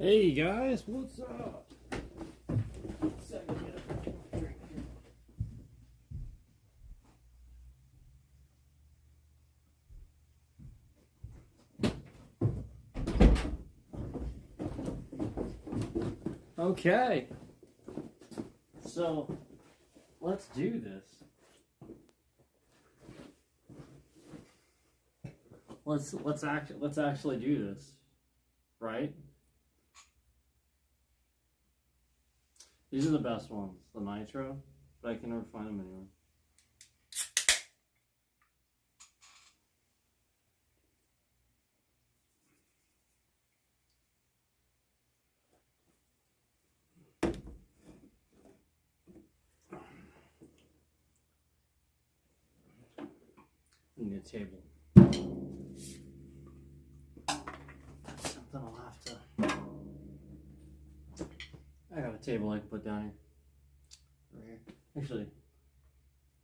Hey guys, what's up? Okay, so let's do this. Let's actually do this, right? These are the best ones, the nitro, but I can never find them anywhere. I need a table. That's something I'll have to. I got a table I can put down here. Right here. Actually, I'm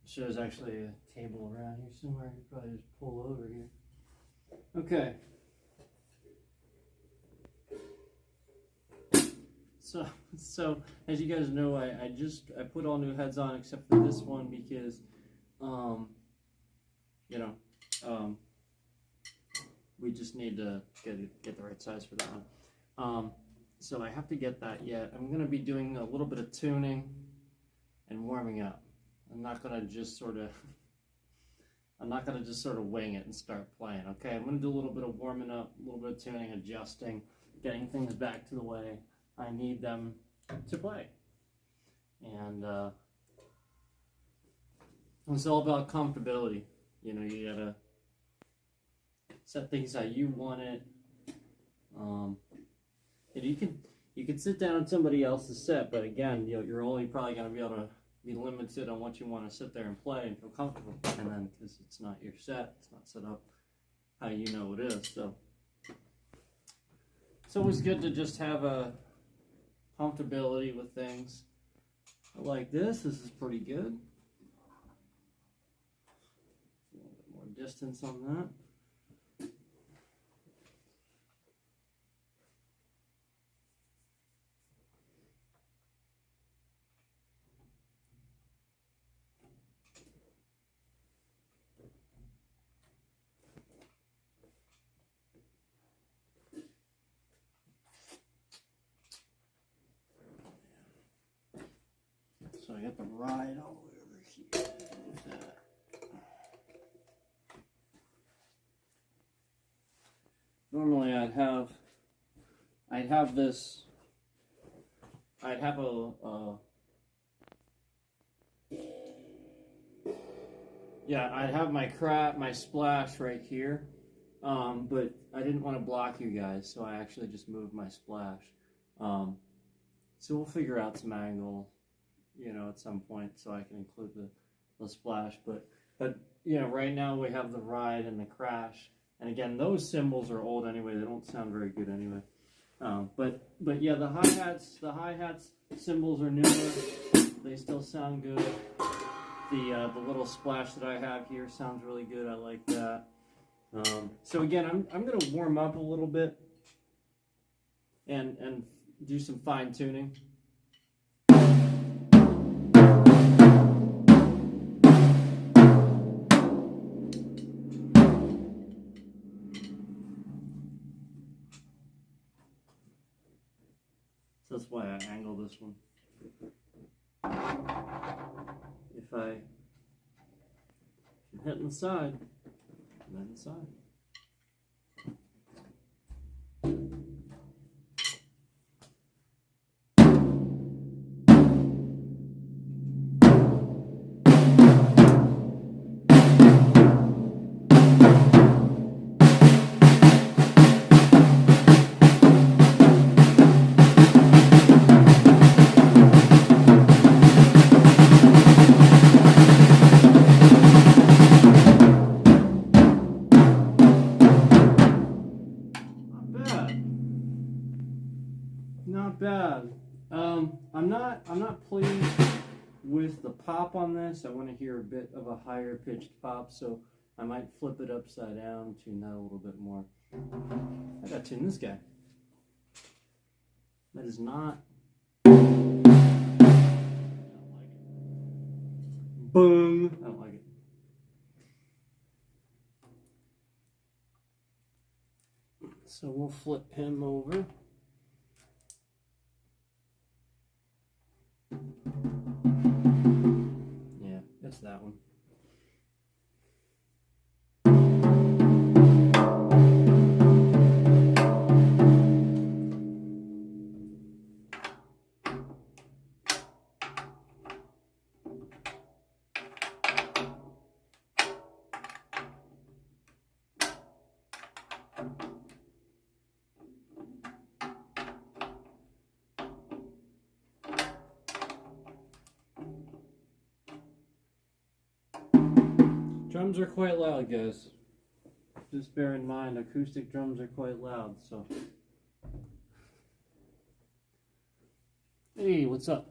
sure there's actually a table around here somewhere. I could probably just pull over here. Okay. So as you guys know, I put all new heads on except for this one because, we just need to get the right size for that one. So I have to get that yet. I'm gonna be doing a little bit of tuning and warming up. I'm not gonna just sort of wing it and start playing. Okay, I'm gonna do a little bit of warming up, a little bit of tuning, adjusting, getting things back to the way I need them to play. And it's all about comfortability. You know, you gotta set things how you want it. And you can sit down on somebody else's set, but again, you're only probably gonna be able to be limited on what you want to sit there and play and feel comfortable. And then because it's not your set, it's not set up how you know it is. So it's always good to just have a comfortability with things. I like this. This is pretty good. A little bit more distance on that. So I got the ride all the way over here. With that. Normally I'd have this. I'd have I'd have my splash right here, but I didn't want to block you guys, so I actually just moved my splash. So we'll figure out some angle, at some point, so I can include the splash. But right now we have the ride and the crash, and again, those cymbals are old anyway. They don't sound very good anyway. But yeah, the hi-hats cymbals are newer. They still sound good. The little splash that I have here sounds really good. I like that. So again, I'm going to warm up a little bit and do some fine tuning. So that's why I angle this one. If I'm hitting the side, I'm hitting the side. Not bad. I'm not pleased with the pop on this. I want to hear a bit of a higher pitched pop, so I might flip it upside down, tune that a little bit more. I gotta tune this guy. That is not. I don't like it. Boom. I don't like it. So we'll flip him over. Yeah, it's that one. Drums are quite loud, guys. Just bear in mind, acoustic drums are quite loud, so. Hey, what's up?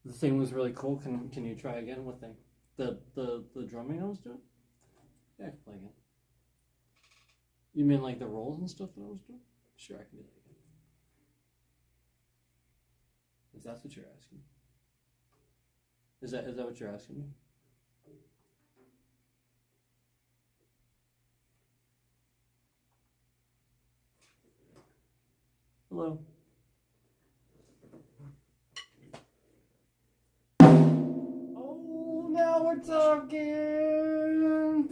The thing was really cool. Can you try again? What thing? The drumming I was doing? Yeah, I can play again. You mean like the rolls and stuff that I was doing? Sure, I can do that again. If that's what you're asking. Is that what you're asking me? Hello. Oh, now we're talking.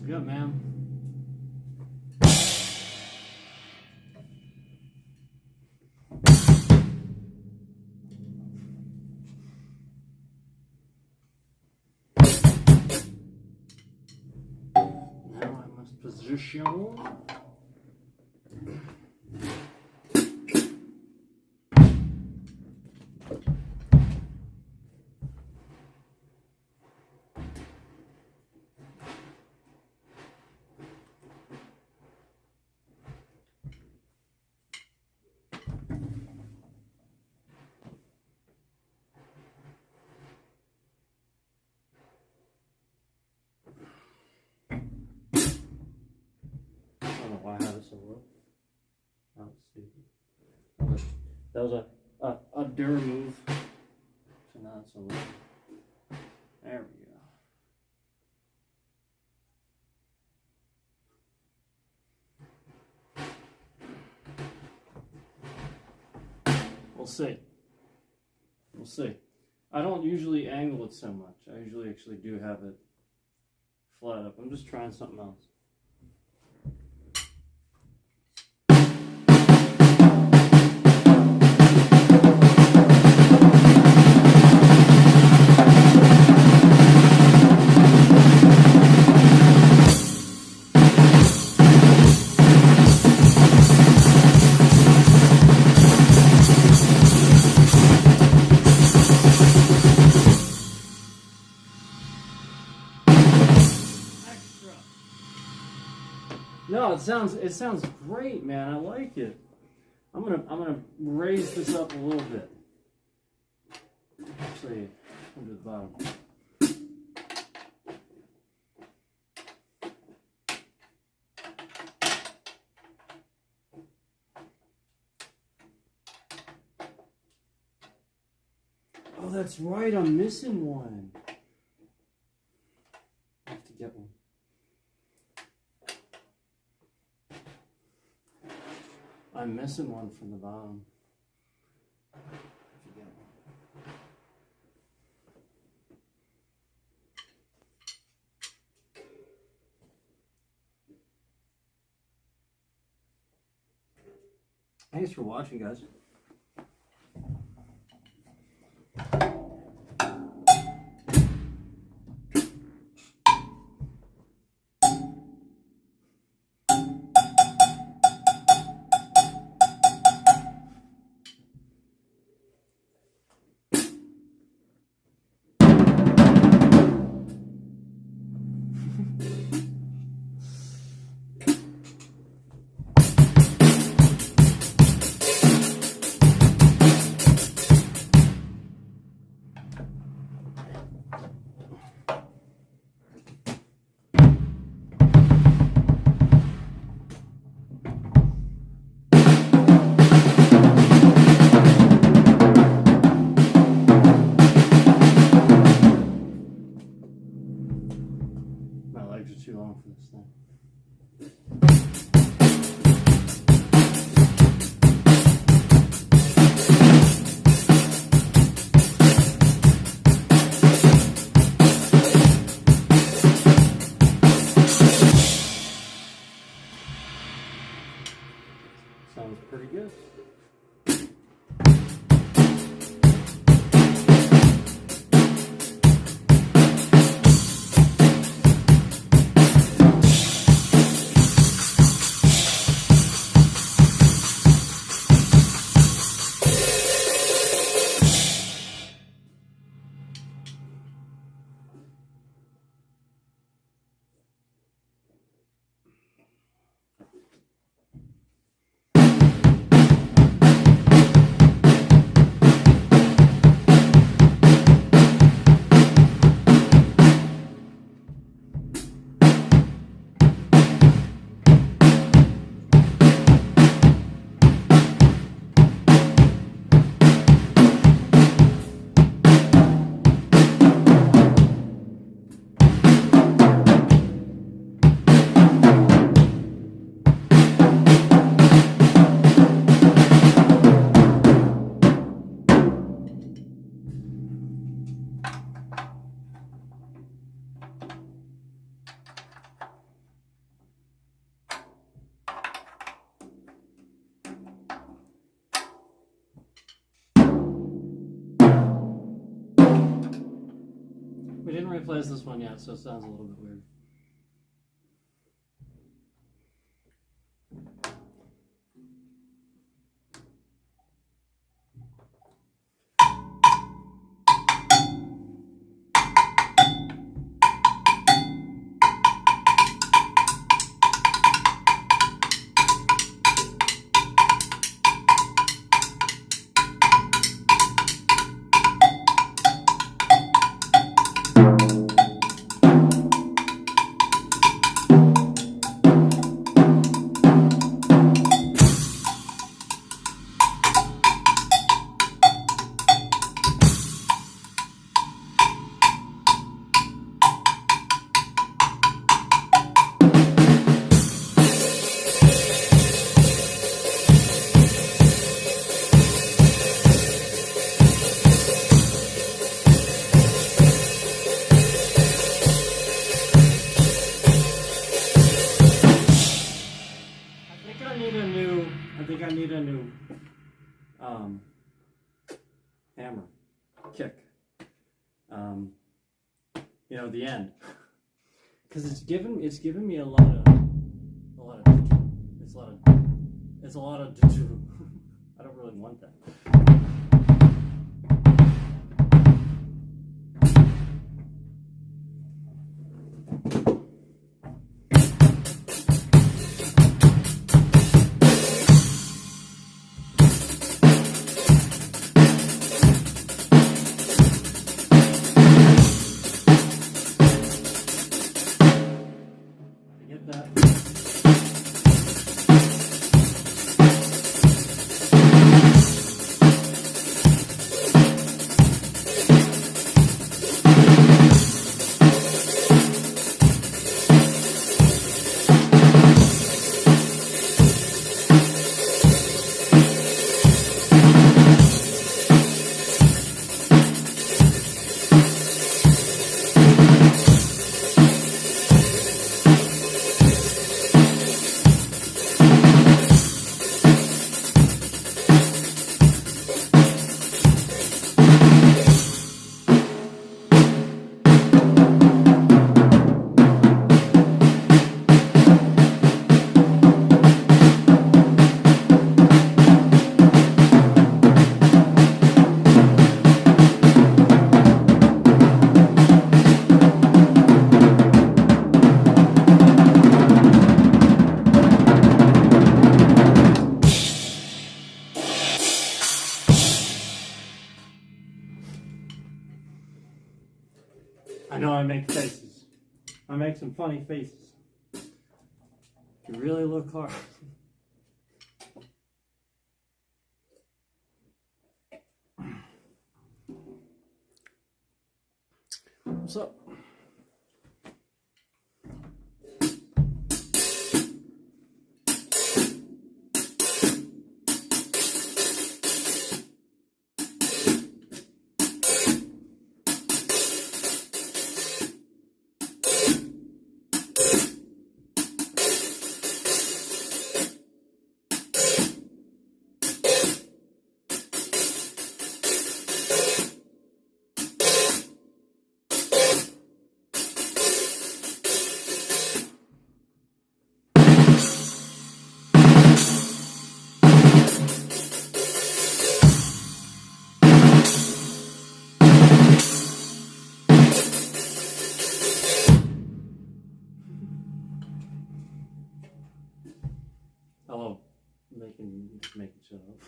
Good, man. Now I must position. I don't know why I have it so low. Oh, it's stupid. That was a dur move. So now it's so low. There we go. We'll see. We'll see. I don't usually angle it so much. I usually actually do have it flat up. I'm just trying something else. No, it sounds great, man. I like it. I'm gonna raise this up a little bit. Actually, under the bottom. Oh, that's right. I'm missing one. I have to get one. I'm missing one from the bottom. Thanks for watching, guys. picture's too long for this thing. Sounds pretty good. We didn't replace this one yet, so it sounds a little bit weird. I need a new hammer kick. You know, the end, because it's given me a lot of I don't really want that. I know I make faces. I make some funny faces. You really look hard. What's up? I love making shit up.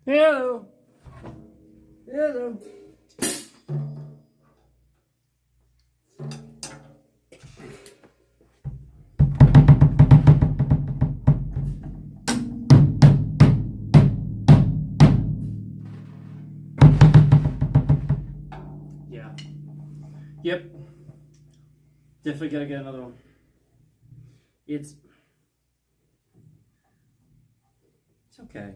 Hello. Hello. Yeah. Yep. Definitely gotta get another one. It's okay.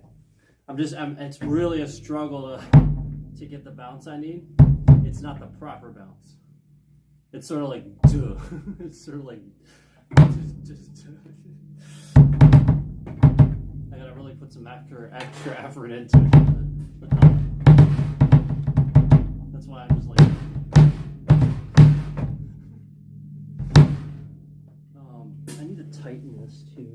It's really a struggle to get the bounce I need. It's not the proper bounce. It's sort of like, duh. It's sort of like, just I gotta really put some extra effort into it. That's why I'm just like, I need to tighten this too.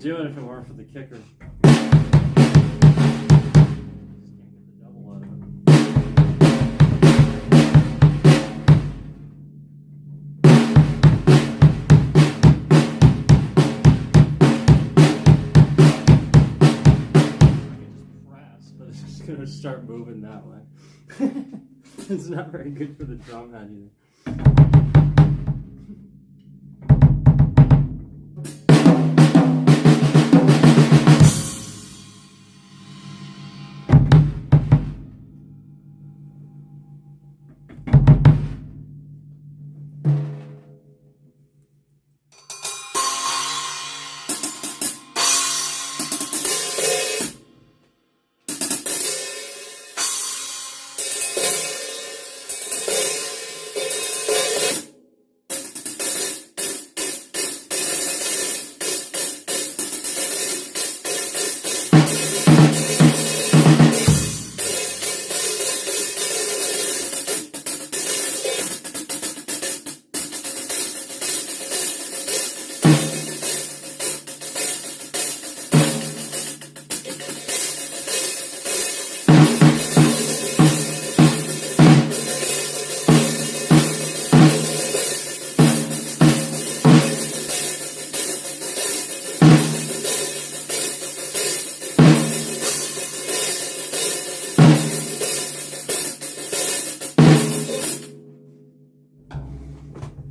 do it if it weren't for the kicker. Just can't get the double out of it. But it's just gonna start moving that way. It's not very good for the drum head either.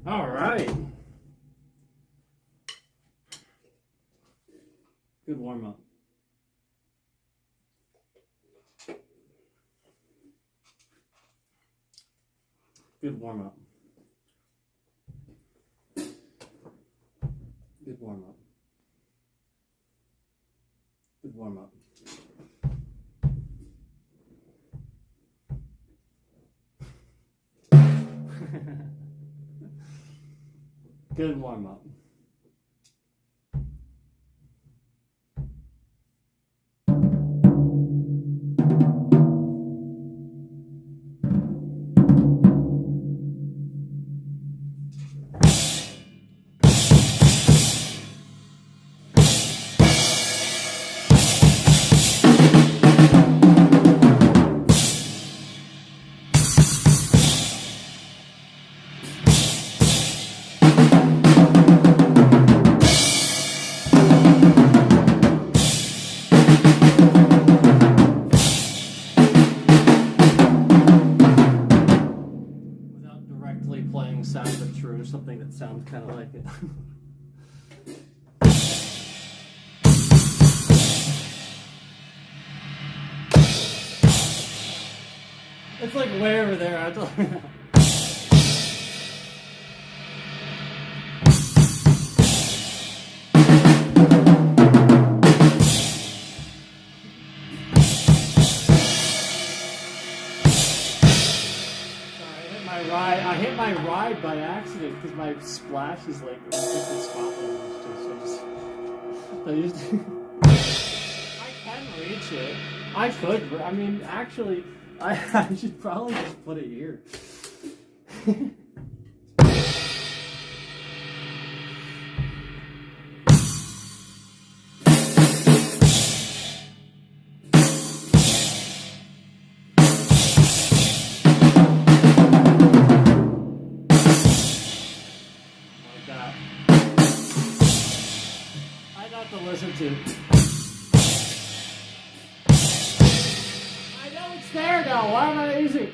All right. Good warm up. Good warm up. Good warm up. Good warm up. Good warm up. Playing Sound But True, something that sounds kind of like it. It's like way over there. I don't know. I hit my ride by accident because my splash is like in different Scotland. I can reach it. I could. I mean, actually, I should probably just put it here. To listen to. I know it's there now. Why am I using?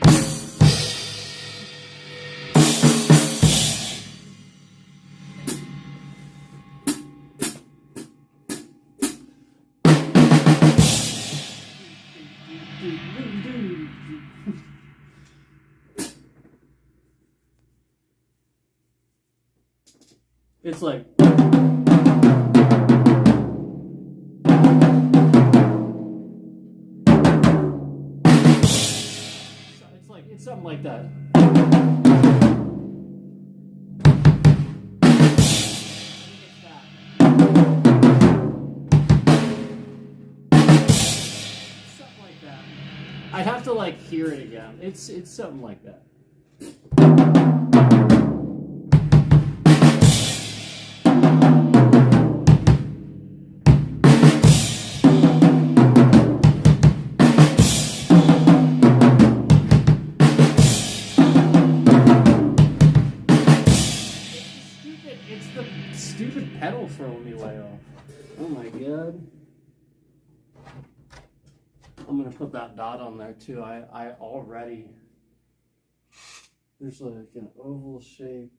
It's like. It's something like that. Something like that. I'd have to like hear it again. It's something like that. I'm gonna put that dot on there too. I already, there's like an oval shaped,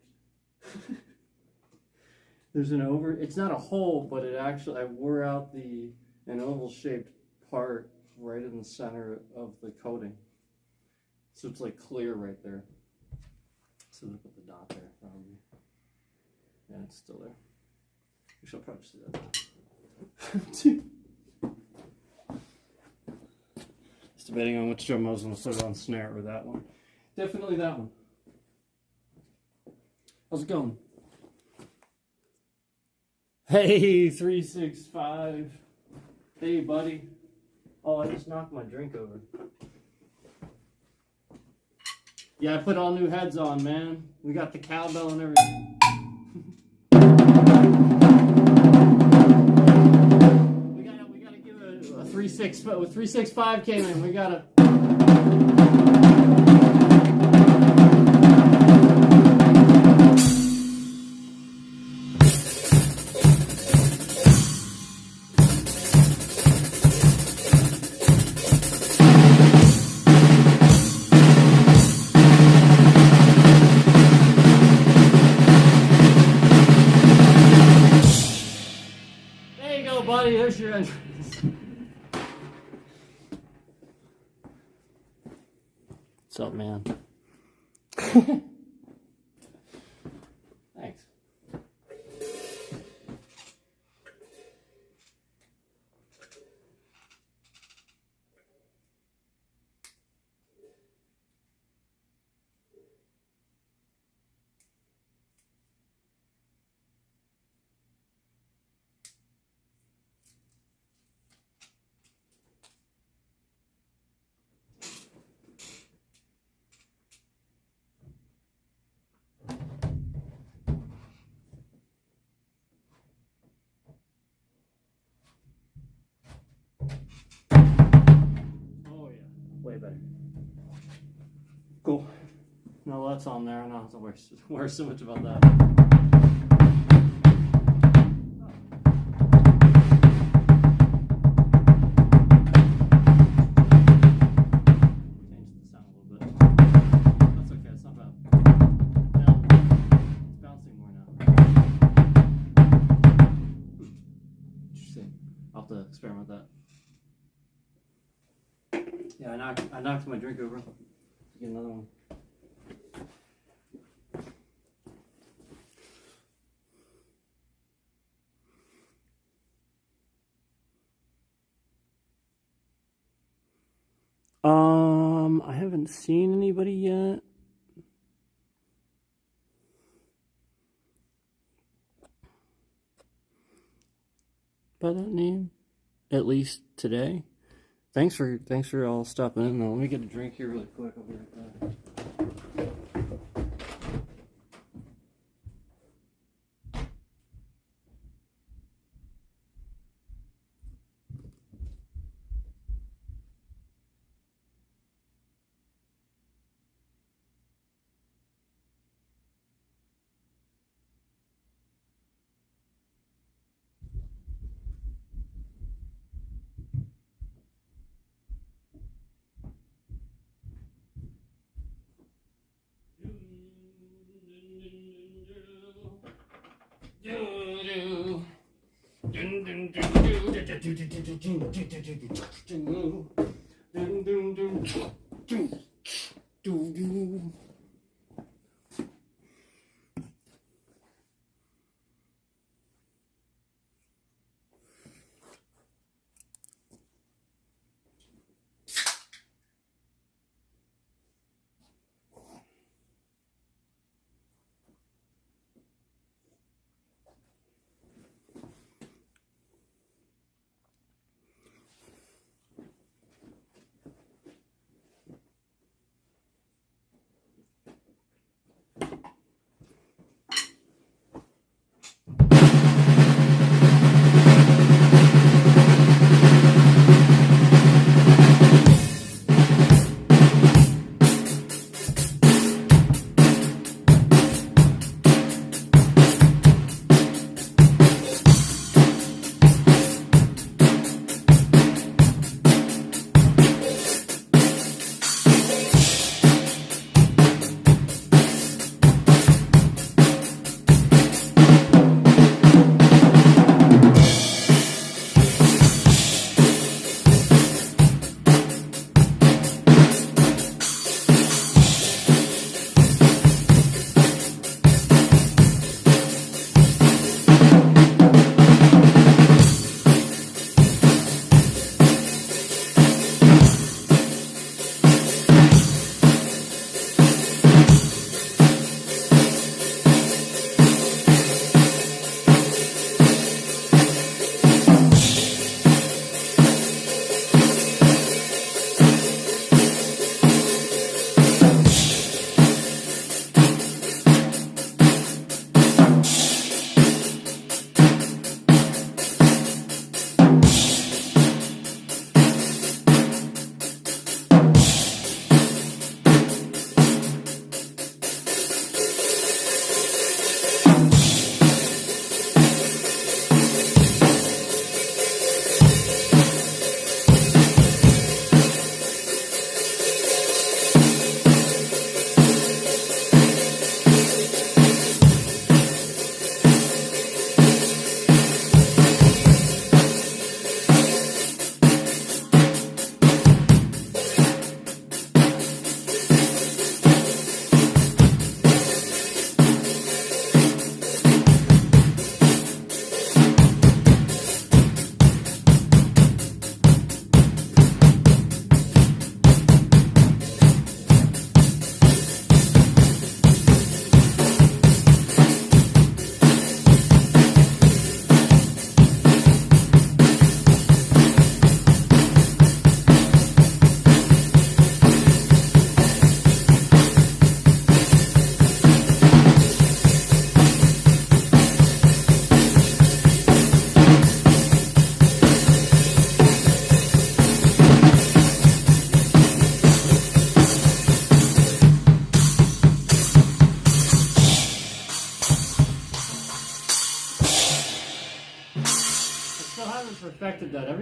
there's an it's not a hole, but it actually, I wore out an oval shaped part right in the center of the coating. So it's like clear right there. So I'm gonna put the dot there probably. Yeah, it's still there. We shall probably see that. Just debating on which drum I was going to put on snare, or that one. Definitely that one. How's it going? Hey, 365. Hey, buddy. Oh, I just knocked my drink over. Yeah, I put all new heads on, man. We got the cowbell and everything. we gotta give a 365 came in. We gotta. There you go, buddy. There's your entrance. What's up, man? Thanks. Oh yeah, way better. Cool. No, that's on there. I don't have to worry so much about that. Change the sound a little bit. That's okay. It's not bad. Now, it's bouncing more now. Interesting. I'll have to experiment with that. Yeah, I knocked my drink over. Get another one. I haven't seen anybody yet. By that name, at least today. Thanks for all stopping in. Though. Let me get a drink here really quick. I'll be right back.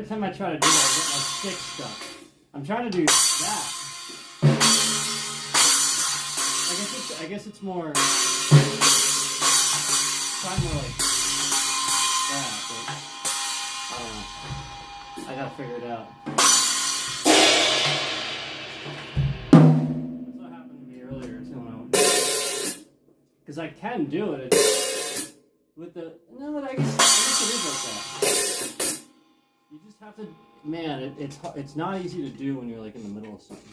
every time I try to do that, I get my stick stuck. I'm trying to do that. I guess it's more. Try more like that, but I don't know. I gotta figure it out. That's what happened to me earlier too. Because I can do it. It's with the no, I guess it is like that. You just have to, man. It's not easy to do when you're like in the middle of something.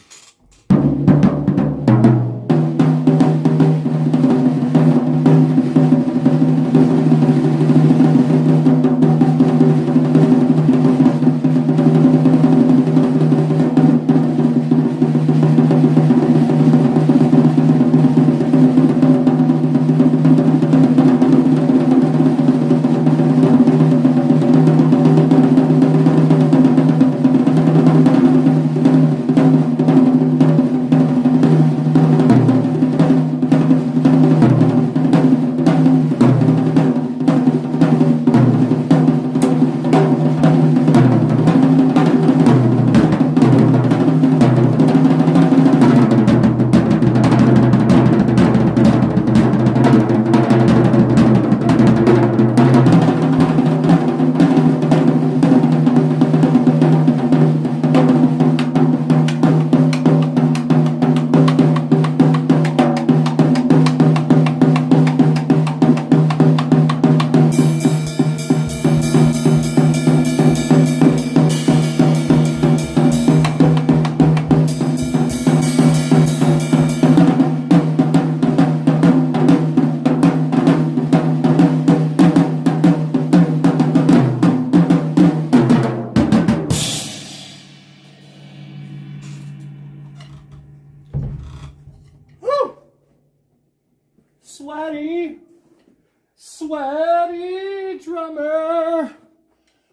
Sweaty drummer.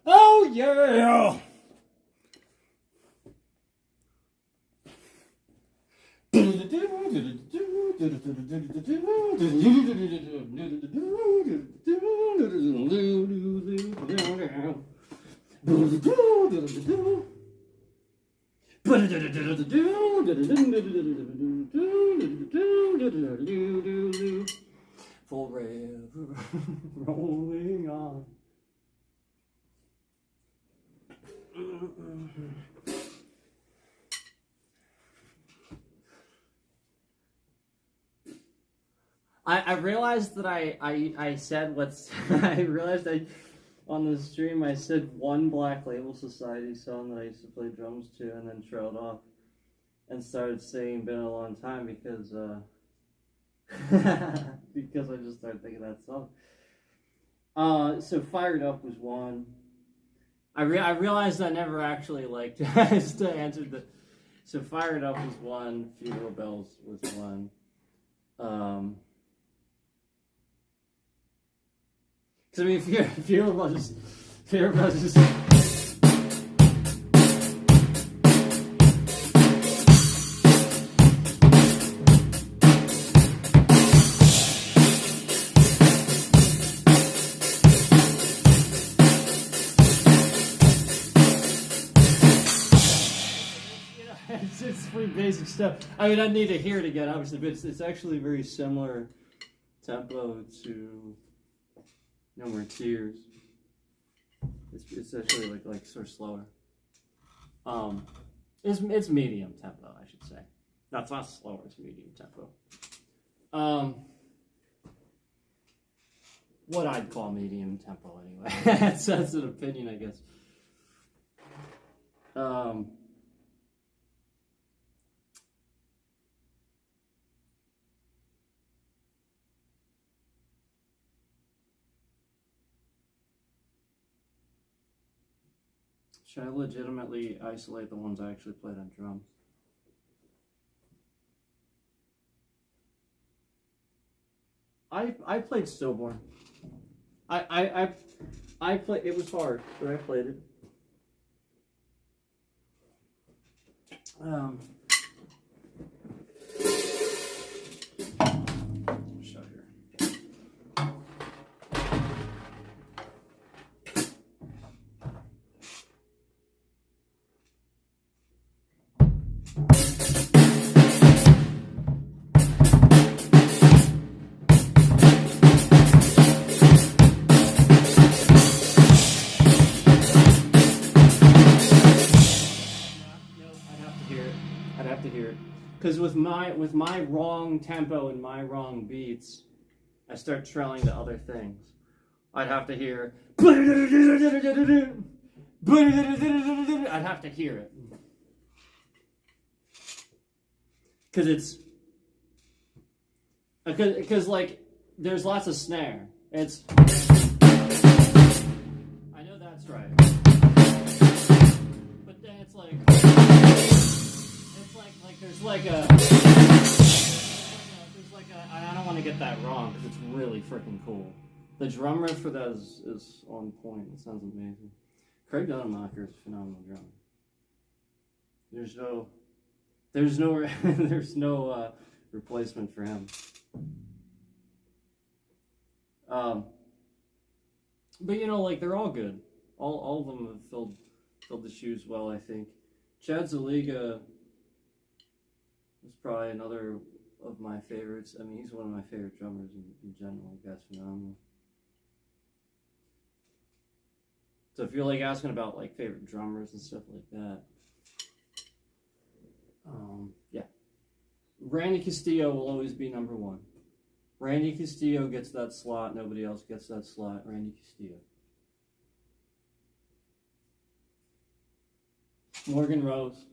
Oh yeah. Forever rolling on. I realized that I said what's I realized on the stream I said one Black Label Society song that I used to play drums to, and then trailed off and started saying "Been a Long Time" because because I just started thinking of that song. So Fired Up was one. I realized I never actually liked I still answered the. So Fired Up was one. Funeral Bells was one. Because I mean, Funeral Bells is. It's pretty basic stuff. I mean, I need to hear it again, obviously, but it's actually very similar tempo to No More Tears. It's actually like sort of slower. It's medium tempo, I should say. No, it's not slower. It's medium tempo. What I'd call medium tempo, anyway. that's an opinion, I guess. Should I legitimately isolate the ones I actually played on drums? I played Stillborn. I played. It was hard, but I played it. Show here. I'd have to hear it. Because with my wrong tempo and my wrong beats, I start trailing to other things. I'd have to hear. I'd have to hear it. Because like there's lots of snare. It's. I know that's right. But then it's like there's like a I don't want to get that wrong because it's really freaking cool. The drum riff for that is on point. It sounds amazing. Craig Donemacher is a phenomenal drummer. There's no replacement for him. But you know, like they're all good. All of them have filled the shoes well, I think. Chad Zaliga was probably another of my favorites. I mean, he's one of my favorite drummers in general. The guy's phenomenal. So if you're like asking about like favorite drummers and stuff like that, yeah, Randy Castillo will always be number one. Randy Castillo gets that slot. Nobody else gets that slot. Randy Castillo. Morgan Rose.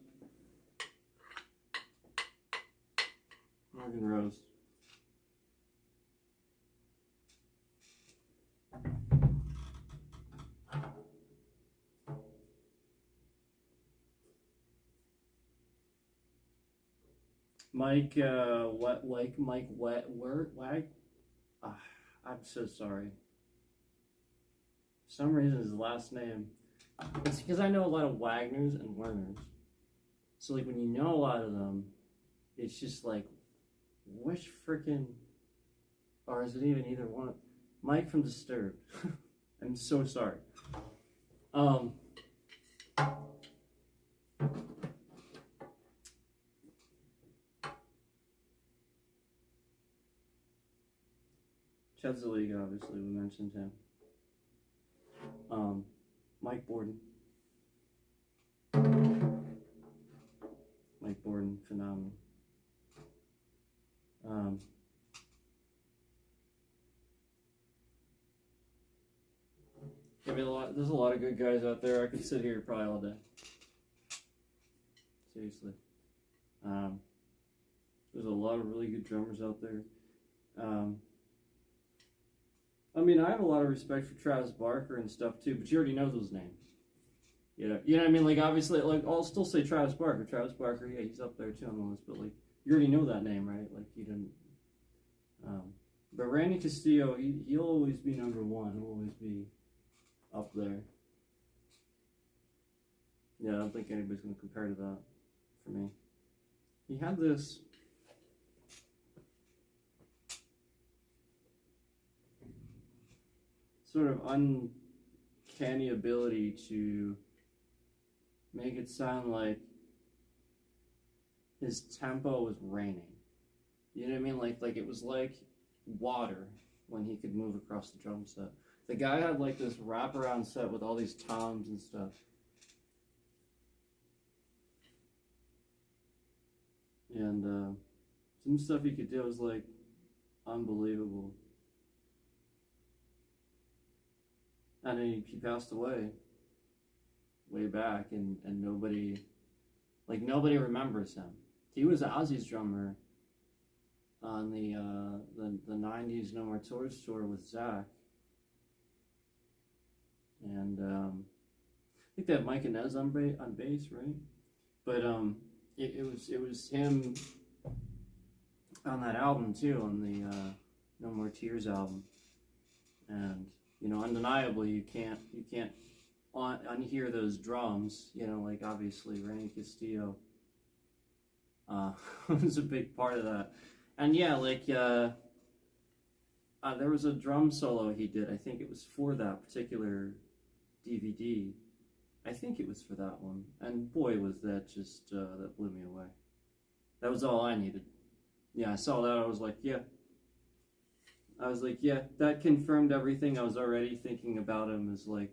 Morgan Rose. Mike Wag. I'm so sorry. For some reason, his last name. It's because I know a lot of Wagners and Werners. So like when you know a lot of them, it's just like, which freaking, or is it even either one? Mike from Disturbed. I'm so sorry. Chad Zaliga, obviously, we mentioned him. Mike Borden. Mike Borden, phenomenal. There's a lot of good guys out there. I could sit here probably all day. Seriously. There's a lot of really good drummers out there. I mean, I have a lot of respect for Travis Barker and stuff too, but you already know those names. You know what I mean? Like, obviously, like, I'll still say Travis Barker. Travis Barker, yeah, he's up there too on the list, but like, you already know that name, right? Like, you didn't. But Randy Castillo, he'll always be number one. He'll always be up there. Yeah, I don't think anybody's going to compare to that for me. He had this sort of uncanny ability to make it sound like his tempo was raining. You know what I mean? Like it was like water when he could move across the drum set. The guy had like this wraparound set with all these toms and stuff. And some stuff he could do was like unbelievable. And then he passed away way back, and nobody remembers him. He was Ozzy's drummer on the 90s No More Tours tour with Zach. And I think they had Mike Inez on bass, right? But it was him on that album too, on the No More Tears album. And you know, undeniably, you can't unhear those drums. You know, like obviously Randy Castillo was a big part of that. And yeah, like there was a drum solo he did. I think it was for that particular DVD. I think it was for that one. And boy, was that just, that blew me away. That was all I needed. Yeah, I saw that, I was like, yeah. I was like, yeah, that confirmed everything I was already thinking about him as like,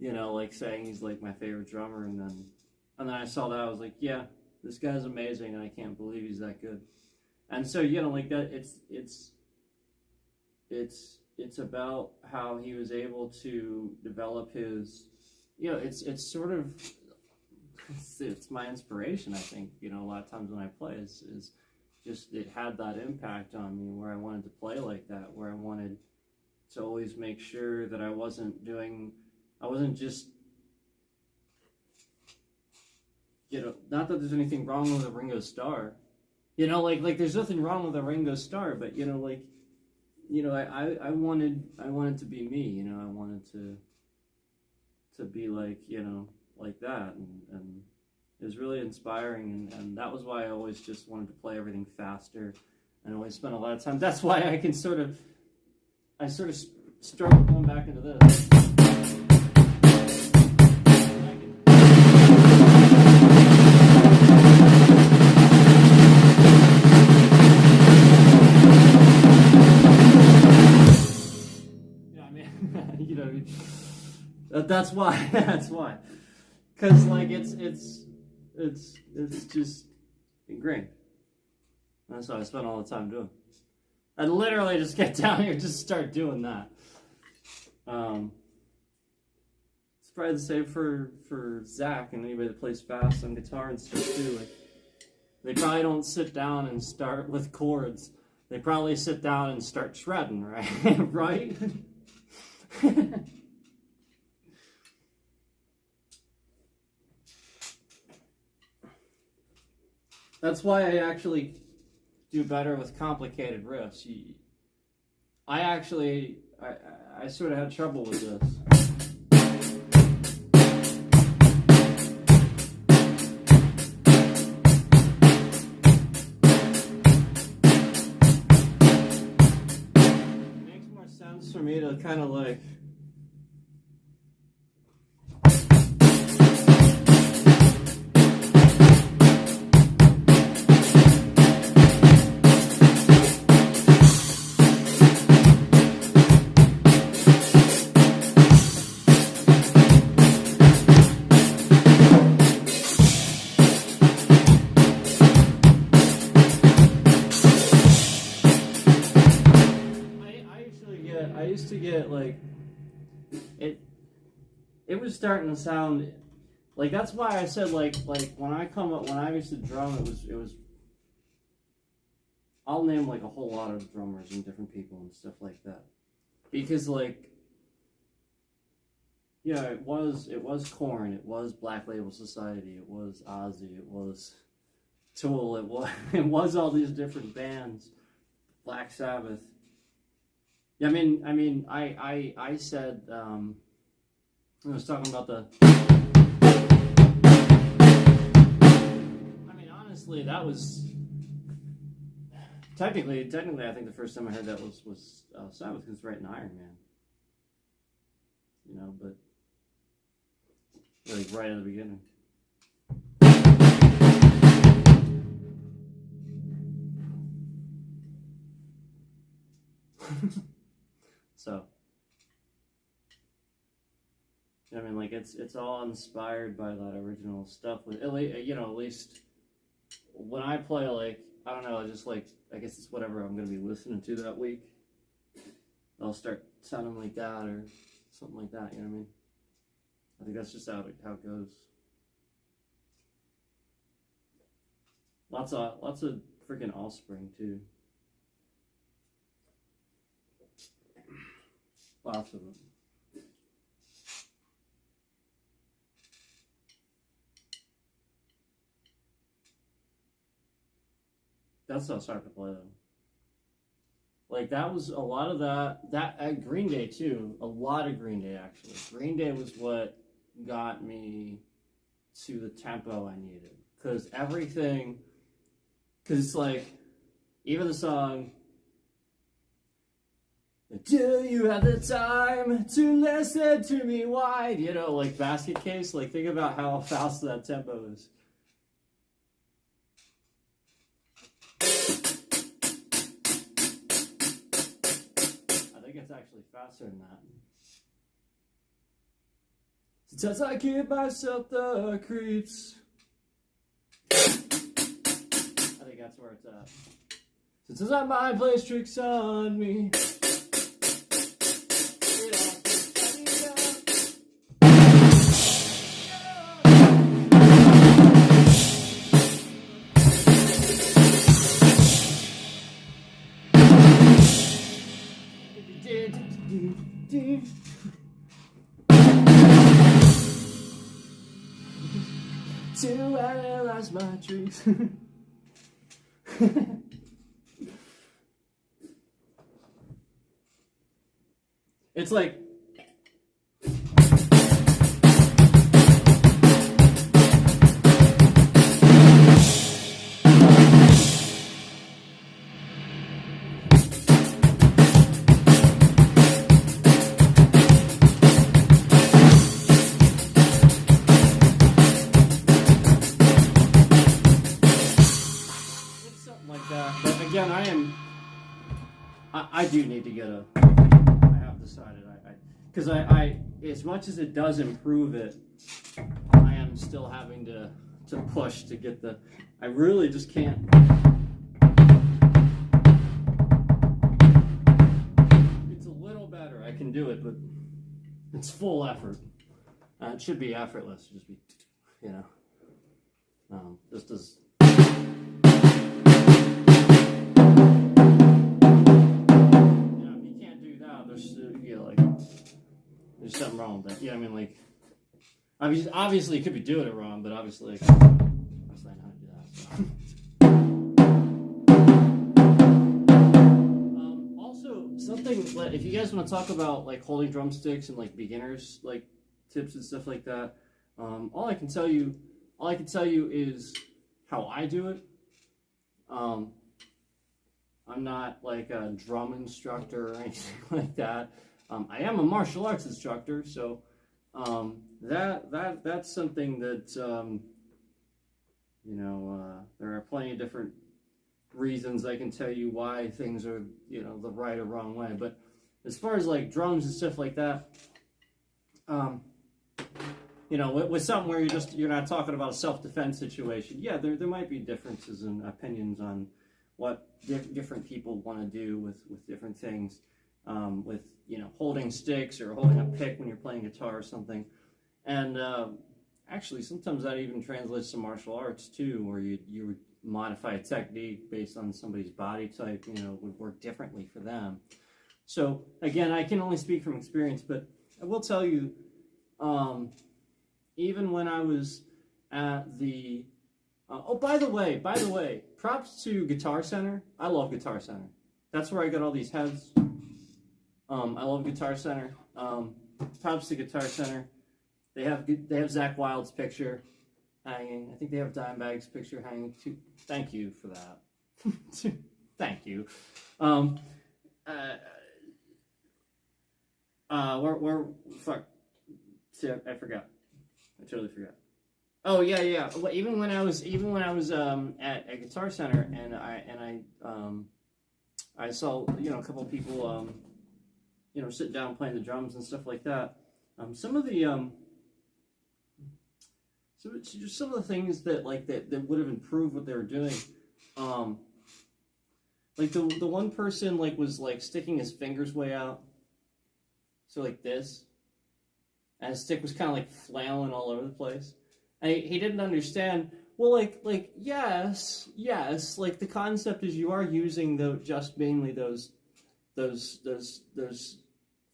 like saying he's like my favorite drummer, and then I saw that, I was like, yeah, this guy's amazing, and I can't believe he's that good. And so, like that, it's about how he was able to develop his, it's sort of, it's my inspiration, I think, a lot of times when I play is just, it had that impact on me where I wanted to play like that, where I wanted to always make sure that I wasn't just, not that there's anything wrong with a Ringo Starr, like there's nothing wrong with a Ringo Starr, but I wanted to be me, I wanted to be like, like that, and it was really inspiring, and that was why I always just wanted to play everything faster, and always spent a lot of time. That's why I sort of struggle going back into this. That's why. That's why. Because like it's just ingrained. That's what I spend all the time doing. I literally just get down here and just start doing that. It's probably the same for Zach and anybody that plays fast on guitar and stuff too. Like, they probably don't sit down and start with chords. They probably sit down and start shredding, right? Right? That's why I actually do better with complicated riffs. I sort of had trouble with this. It makes more sense for me to kind of like... I used to get like it was starting to sound like, that's why I said like when I used to drum, it was I'll name like a whole lot of drummers and different people and stuff like that, because like it was Korn, it was Black Label Society, it was Ozzy, it was Tool, it was all these different bands, Black Sabbath. Yeah, I said, I was talking about honestly, that was, technically, I think the first time I heard that was Sabbath, because it's right in Iron Man. But, like, right at the beginning. So, like it's all inspired by that original stuff. With at least when I play, like, I don't know, just like, I guess it's whatever I'm gonna be listening to that week. I'll start sounding like that or something like that. You know what I mean? I think that's just how it goes. Lots of freaking Offspring too. Lots of them. That's not hard to play though. Like that was a lot of that at Green Day too. A lot of Green Day actually. Green Day was what got me to the tempo I needed. Because it's like, even the song, Do you have the time to listen to me wide? You know, like Basket Case. Like, think about how fast that tempo is. I think it's actually faster than that. Sometimes I give myself the creeps. I think that's where it's at. Since my mind plays tricks on me. To analyze my dreams. It's like again, I do need to get a, I have decided, because I, as much as it does improve it, I am still having to push to get the, I really just can't. It's a little better, I can do it, but it's full effort. It should be effortless, just be, you know, just as. There's something wrong with that. Yeah, I mean, like, obviously you could be doing it wrong, but obviously I know how to do that. So. Also, something, if you guys want to talk about, like, holding drumsticks and, like, beginners, like, tips and stuff like that, all I can tell you is how I do it. I'm not, like, a drum instructor or anything like that. I am a martial arts instructor, so that's something that there are plenty of different reasons I can tell you why things are the right or wrong way. But as far as like drums and stuff like that, with something where you're not talking about a self-defense situation, yeah, there might be differences in opinions on what different people want to do with different things. With holding sticks or holding a pick when you're playing guitar or something, and actually sometimes that even translates to martial arts too, where you would modify a technique based on somebody's body type, would work differently for them. So again, I can only speak from experience, but I will tell you, even when I was at the by the way, props to Guitar Center. I love Guitar Center. That's where I got all these heads. I love Guitar Center. Props to Guitar Center. They have Zakk Wylde's picture hanging. I think they have Dimebag's picture hanging too. Thank you for that. Thank you. Where fuck. See, I forgot. I totally forgot. Oh yeah. Well, even when I was at Guitar Center and I saw a couple of people sitting down playing the drums and stuff like that. Some of the some of the things that would have improved what they were doing. Like the one person was sticking his fingers way out, so like this, and his stick was kind of flailing all over the place. And he didn't understand. Well, yes, the concept is you are using mainly those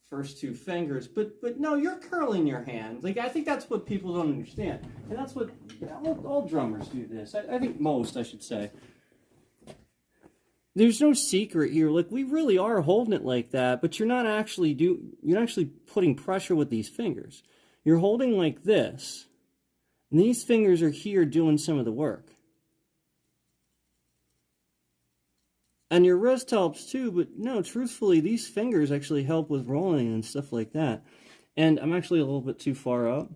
first two fingers, but no, you're curling your hand. I think that's what people don't understand, and that's what all drummers do this. I think most, I should say. There's no secret here. We really are holding it like that, but you're not actually putting pressure with these fingers. You're holding like this, and these fingers are here doing some of the work. And your wrist helps too, but no, truthfully, these fingers actually help with rolling and stuff like that. And I'm actually a little bit too far up.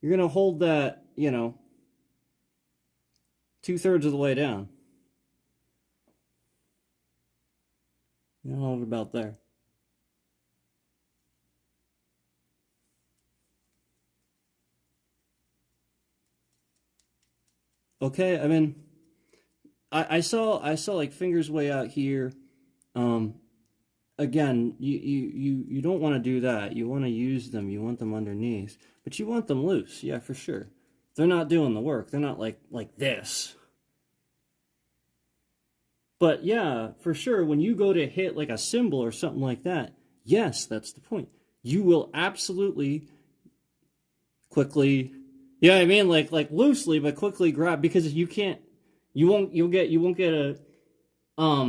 You're going to hold that, 2/3 of the way down. Hold it about there. Okay, I mean, I saw like fingers way out here. Again, you don't want to do that. You want to use them. You want them underneath, but you want them loose. Yeah, for sure. They're not doing the work. They're not like this. But yeah, for sure, when you go to hit like a cymbal or something like that, yes, that's the point. You will absolutely quickly, yeah, I mean like loosely, but quickly grab, because you won't get a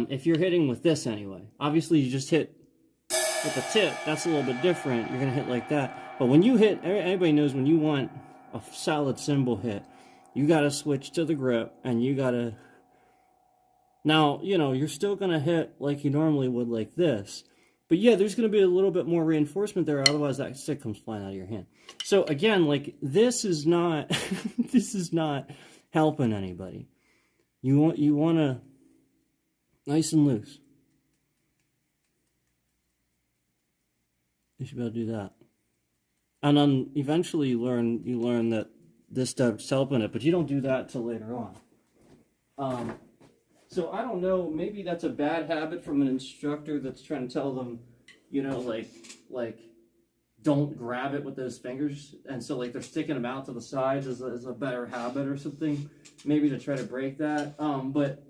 if you're hitting with this anyway. Obviously, you just hit with the tip. That's a little bit different. You're gonna hit like that. But when you hit, anybody knows when you want a solid cymbal hit, you gotta switch to the grip, and you gotta. Now, you're still going to hit like you normally would like this. But yeah, there's going to be a little bit more reinforcement there, otherwise that stick comes flying out of your hand. So again, like this is not this is not helping anybody. You want to nice and loose. You should be able to do that. And then eventually you learn that this stuff's helping it, but you don't do that till later on. So I don't know, maybe that's a bad habit from an instructor that's trying to tell them, like don't grab it with those fingers, and so like they're sticking them out to the sides as a better habit or something, maybe to try to break that. But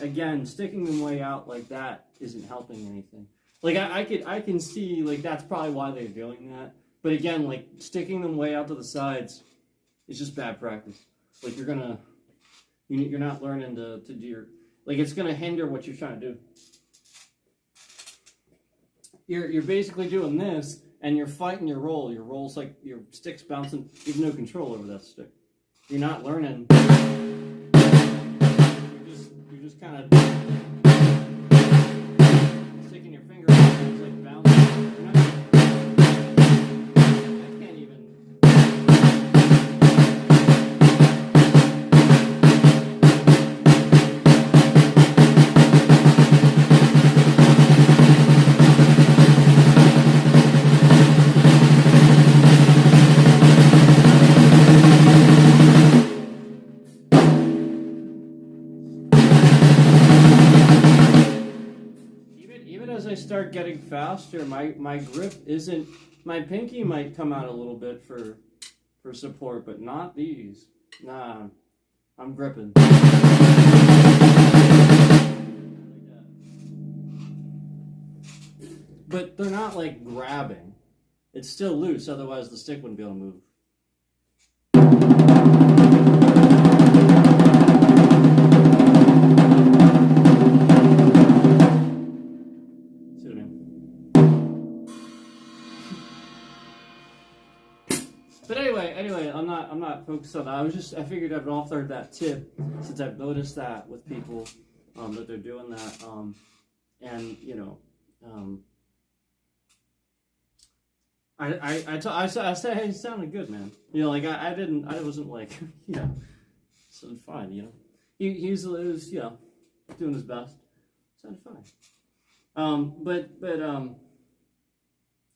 again, sticking them way out like that isn't helping anything. Like I can see like that's probably why they're doing that. But again, like sticking them way out to the sides is just bad practice. Like you're not learning to do your. Like, it's going to hinder what you're trying to do. You're basically doing this, and you're fighting your roll. Your roll's like your stick's bouncing. You have no control over that stick. You're not learning. You're just kind of sticking your finger out, and it's like bouncing. You're not, I can't even. As I start getting faster, my grip isn't. My pinky might come out a little bit for support, but not these. Nah, I'm gripping. But they're not like grabbing. It's still loose, otherwise the stick wouldn't be able to move. But anyway, I'm not focused on that. I figured I'd offer that tip since I've noticed that with people that they're doing that, and I said, hey, it sounded good, man. Like I wasn't like it sounded fine. He was doing his best. It sounded fine. But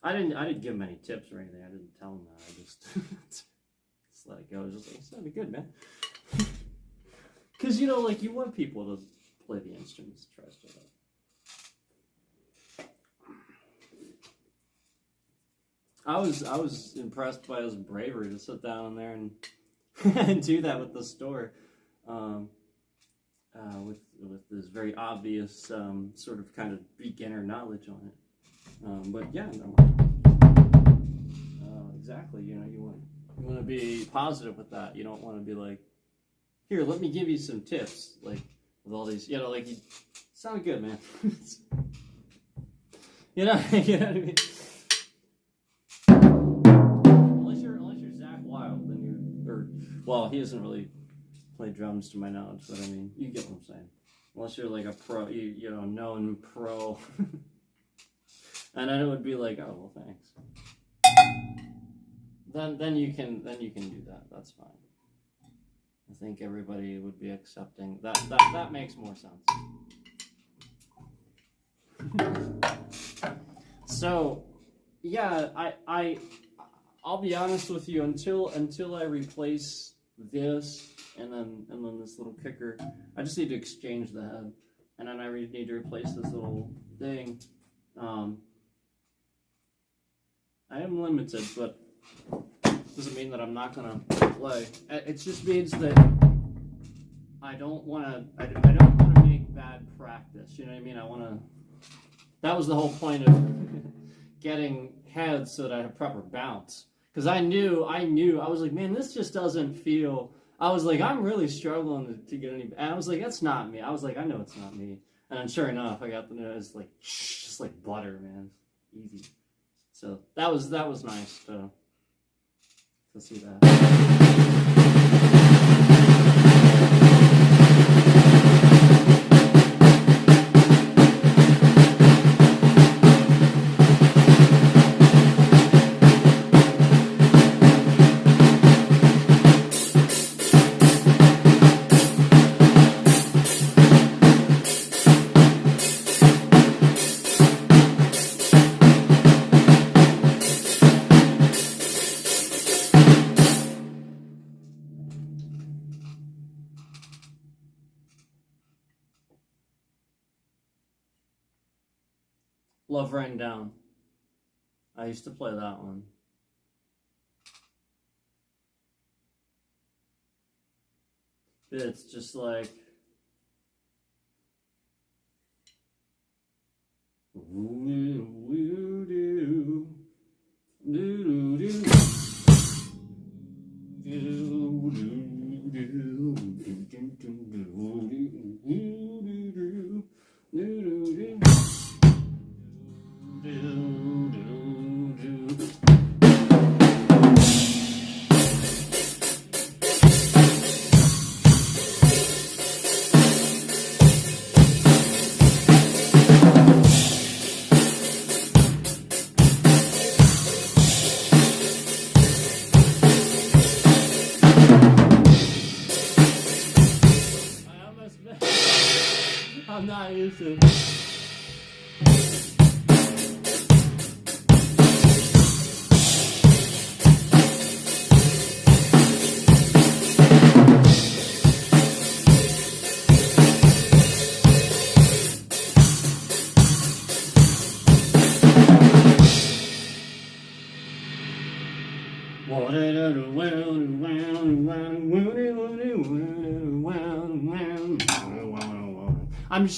I didn't give him any tips or anything. I didn't tell him that. I just let it go. I was just like, it sounded good, man. Because, like, you want people to play the instruments, try stuff out. I was impressed by his bravery to sit down there and and do that with the store, with this very obvious sort of kind of beginner knowledge on it. But yeah, no. Exactly. You want to be positive with that. You don't want to be like, here, let me give you some tips, like with all these, like you sound good, man. You know what I mean? Unless you're Zach Wild, then well, he doesn't really play drums to my knowledge, but I mean, you get what I'm saying. Unless you're like a pro, you know, known pro. And then it would be like, oh, well, thanks. Then you can do that. That's fine. I think everybody would be accepting that. That makes more sense. So, yeah, I'll be honest with you. Until I replace this and then this little kicker, I just need to exchange the head, and then I need to replace this little thing. I am limited, but doesn't mean that I'm not gonna play. It just means that I don't want to. I don't want to make bad practice. You know what I mean? I want to. That was the whole point of getting heads so that I have proper bounce. Because I knew. I was like, man, this just doesn't feel. I was like, I'm really struggling to get any. And I was like, that's not me. I was like, I know it's not me. And then sure enough, I got the nose like just like butter, man, easy. So that was nice to see that. Love Rain Down. I used to play that one. It's just like I'm not used to it.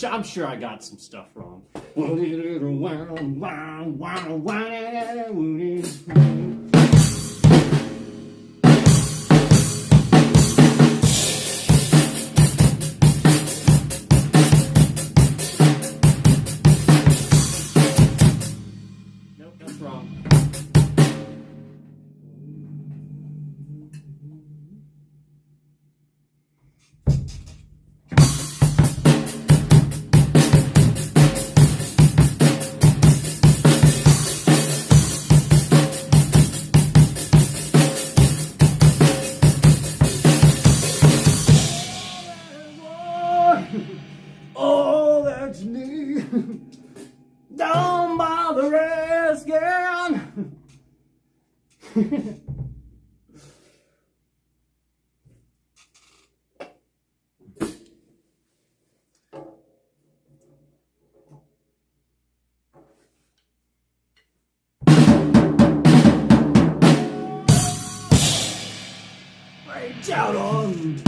I'm sure I got some stuff wrong. Nope, that's wrong. All that you need. Don't bother asking. Reach out on.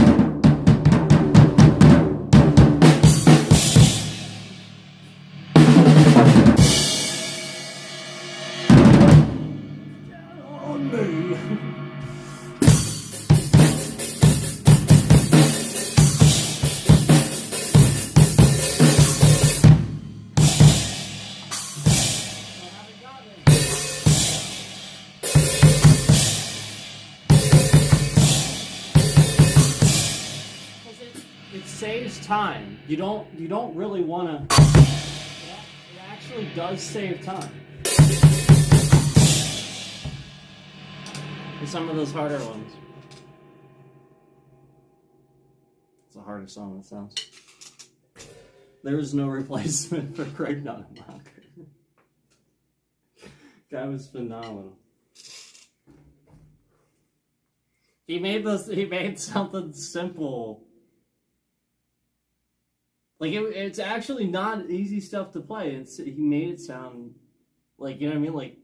it saves time. You don't really want to. It actually does save time. For some of those harder ones. It's a harder song that sounds. There is no replacement for Craig Nonnenmacher. Guy was phenomenal. He made something simple. Like it's actually not easy stuff to play. He made it sound like, you know what I mean? Like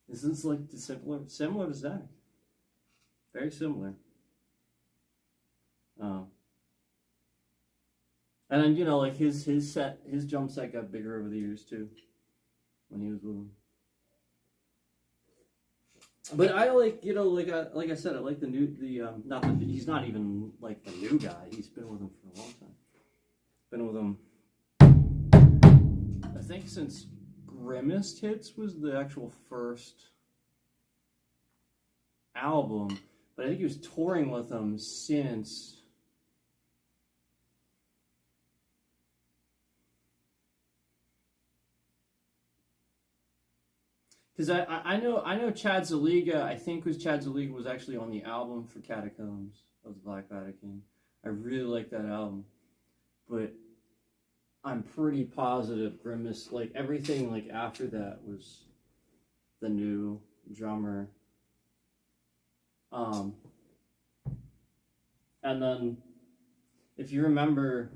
this is like similar to Zach. Very similar. And then, you know, like his drum set got bigger over the years too when he was with him. But I like, you know, like I said, I like not that he's not even like the new guy. He's been with him for a long time. Been with him, I think, since Grimmest Hits was the actual first album. But I think he was touring with them since. Because I know Chad Zaliga, I think Chad Zaliga was actually on the album for Catacombs of the Black Vatican. I really like that album. But I'm pretty positive Grimmest, like everything like after that was the new drummer. And then if you remember,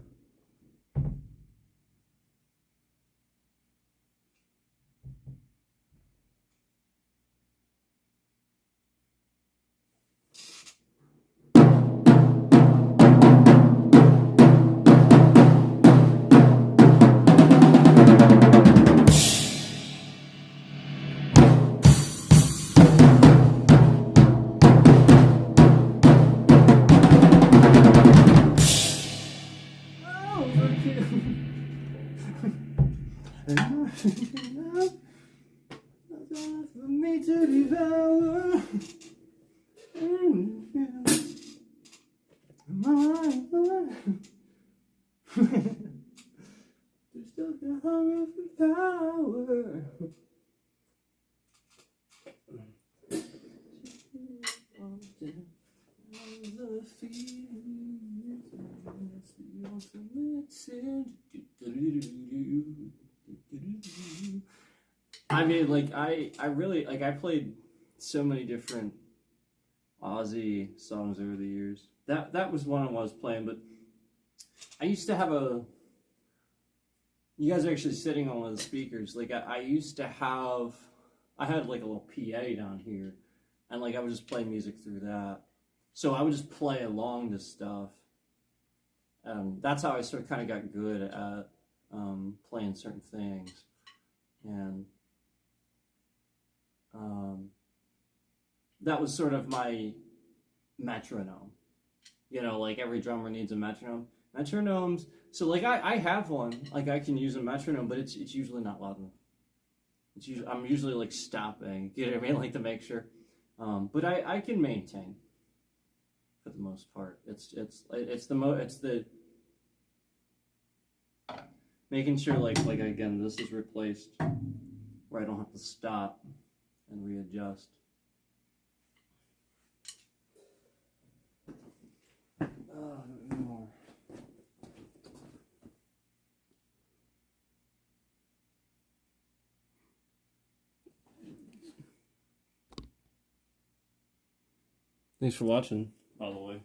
for me to devour. There's still the hunger for power. I mean, like, I really, like, I played so many different Ozzy songs over the years. That was one I was playing, but I used to have you guys are actually sitting on one of the speakers. Like, I used to have, I had, like, a little PA down here, and, like, I would just play music through that. So I would just play along to stuff. That's how I sort of kind of got good at playing certain things. And that was sort of my metronome. You know, like every drummer needs a metronome. Metronomes, so like I have one, like I can use a metronome, but it's usually not loud enough. I'm usually like stopping, you know what I mean, like to make sure. But I can maintain for the most part. It's the making sure like again this is replaced where I don't have to stop and readjust. More. Thanks for watching, by the way.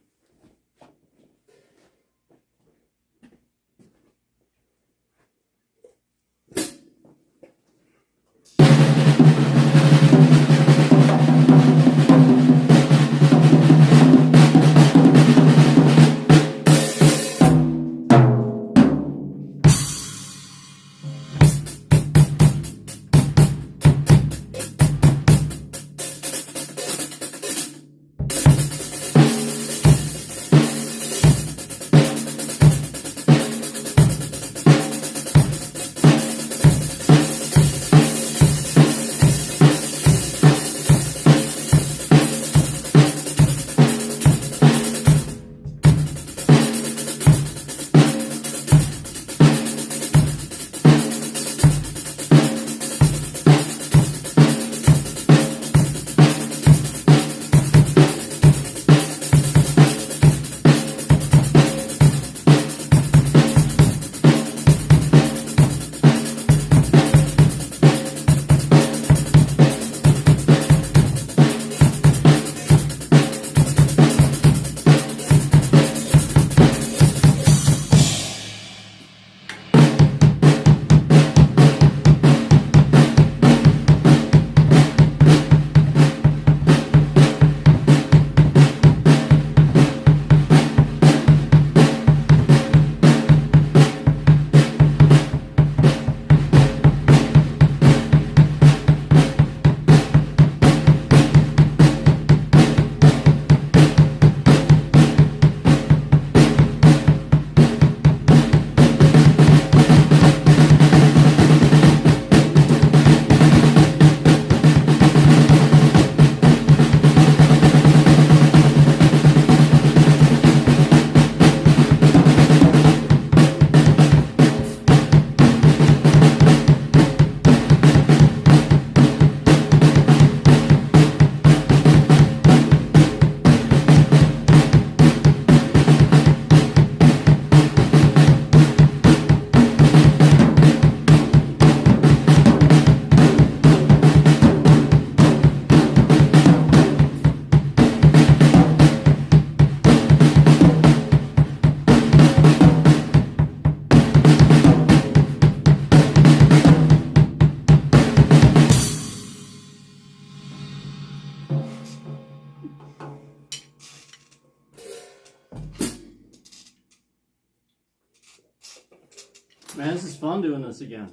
Man, this is fun doing this again.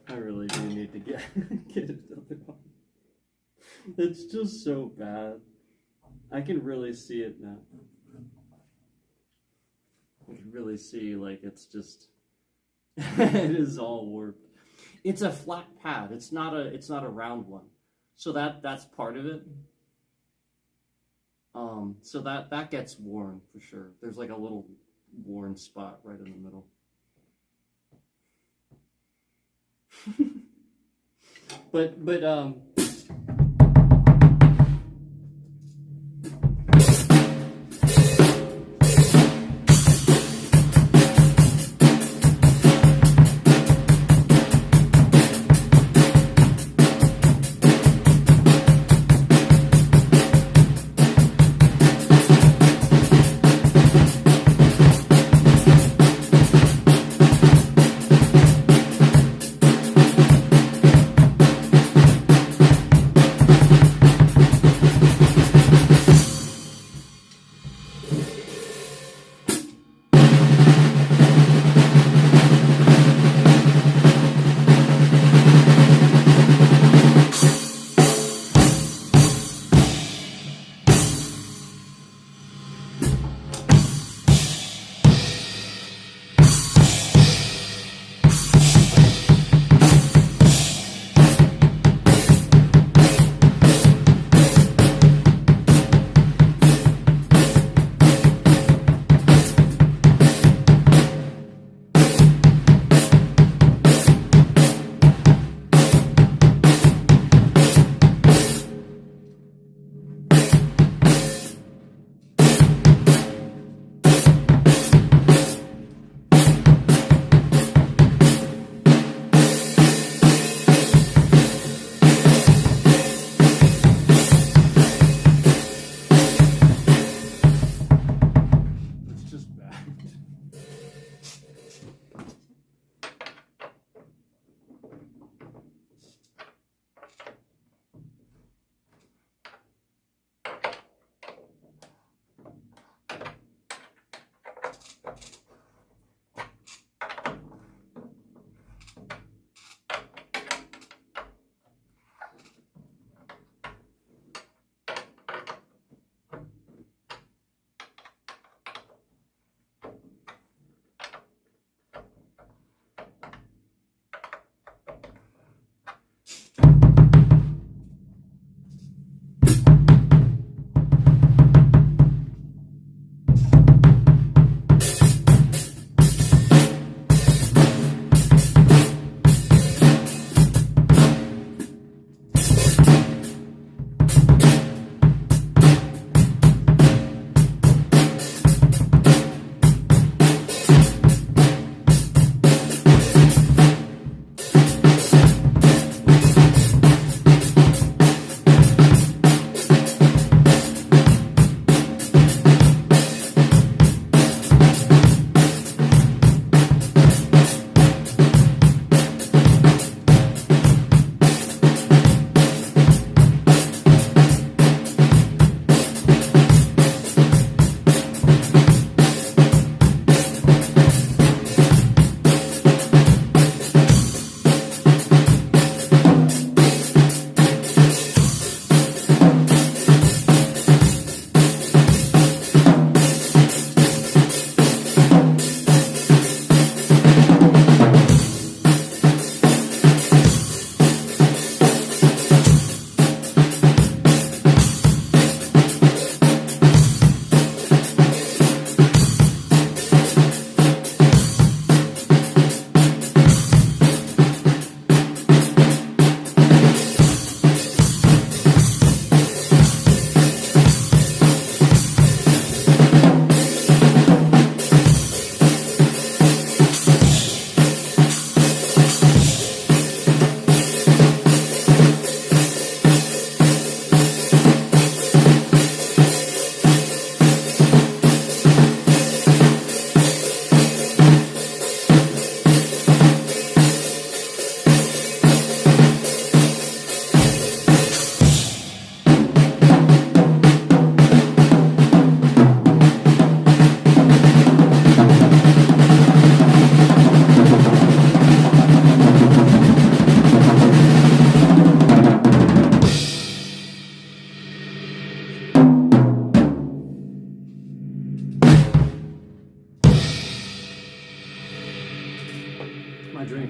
I really do need to get another one. It's just so bad. I can really see it now. I can really see, like, it's just it is all warped. It's a flat pad. It's not a round one. So that's part of it. So that gets worn for sure. There's like a little worn spot right in the middle. but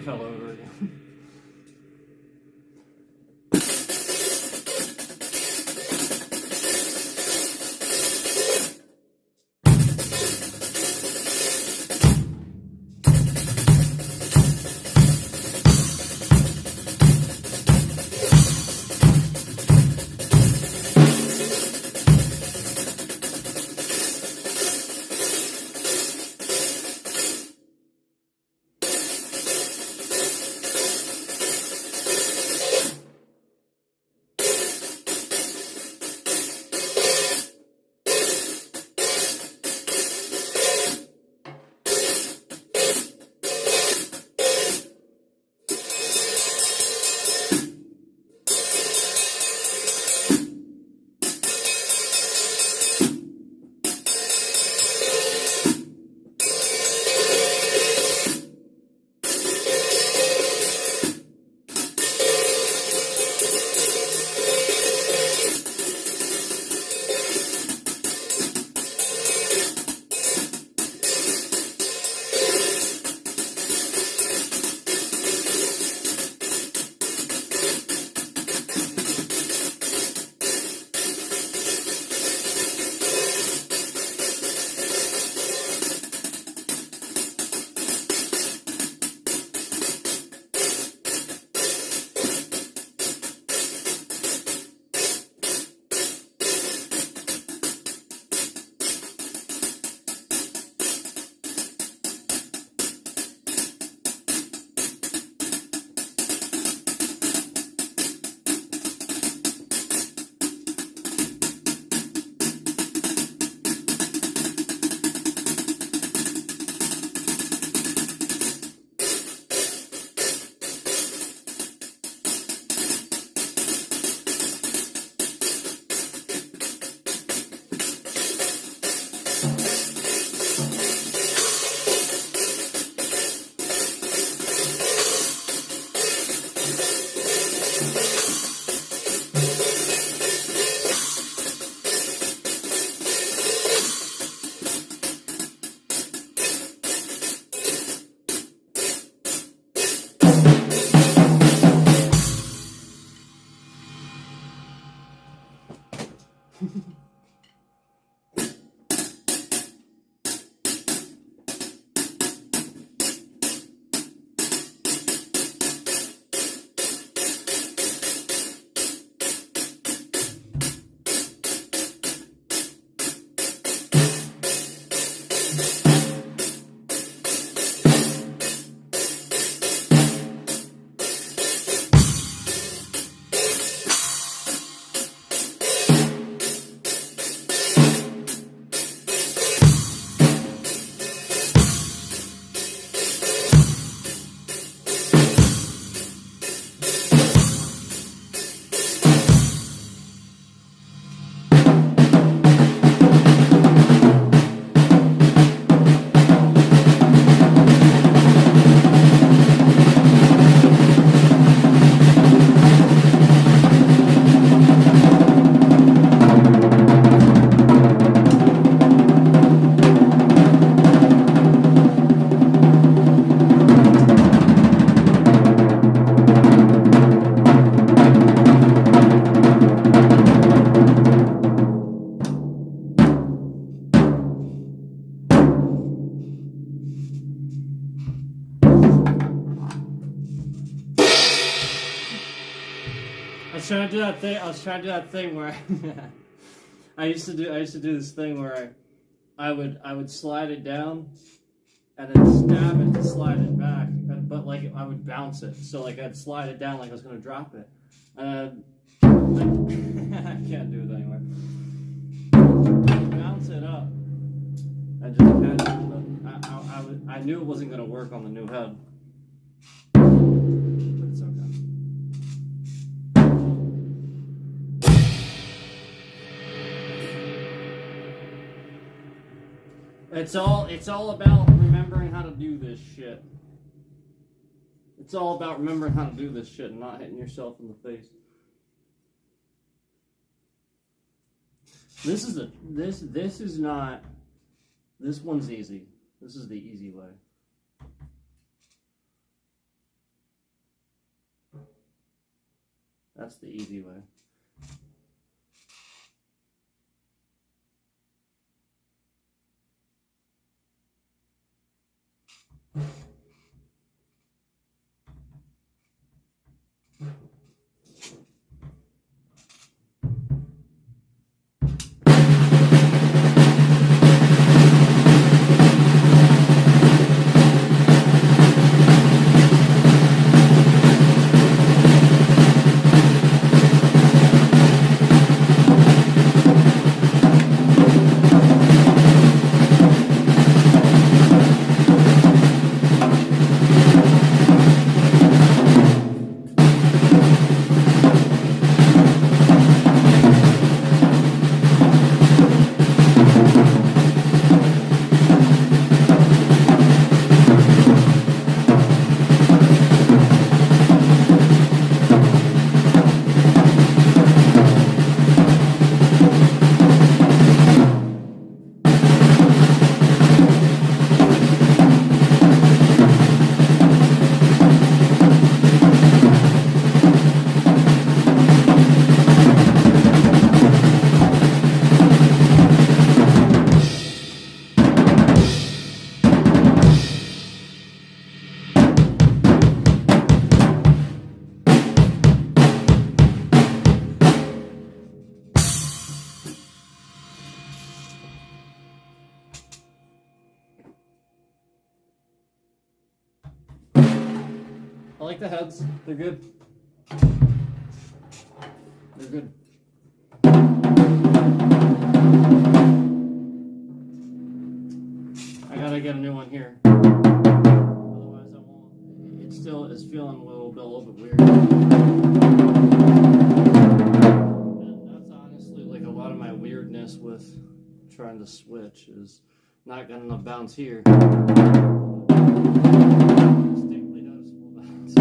fell over again. was trying to do that thing. I was trying to do that thing where I used to do this thing where I would slide it down and then stab it to slide it back, but like I would bounce it. So like I'd slide it down like I was gonna drop it. I can't do it anymore. Bounce it up and just catch it. I knew it wasn't gonna work on the new head, but it's okay. It's all about remembering how to do this shit. It's all about remembering how to do this shit and not hitting yourself in the face. This one's easy. This is the easy way. That's the easy way. I like the heads. They're good. They're good. I gotta get a new one here. Otherwise I won't. It still is feeling a little bit weird. And that's honestly like a lot of my weirdness with trying to switch is not getting enough bounce here. Distinctly noticeable bounce.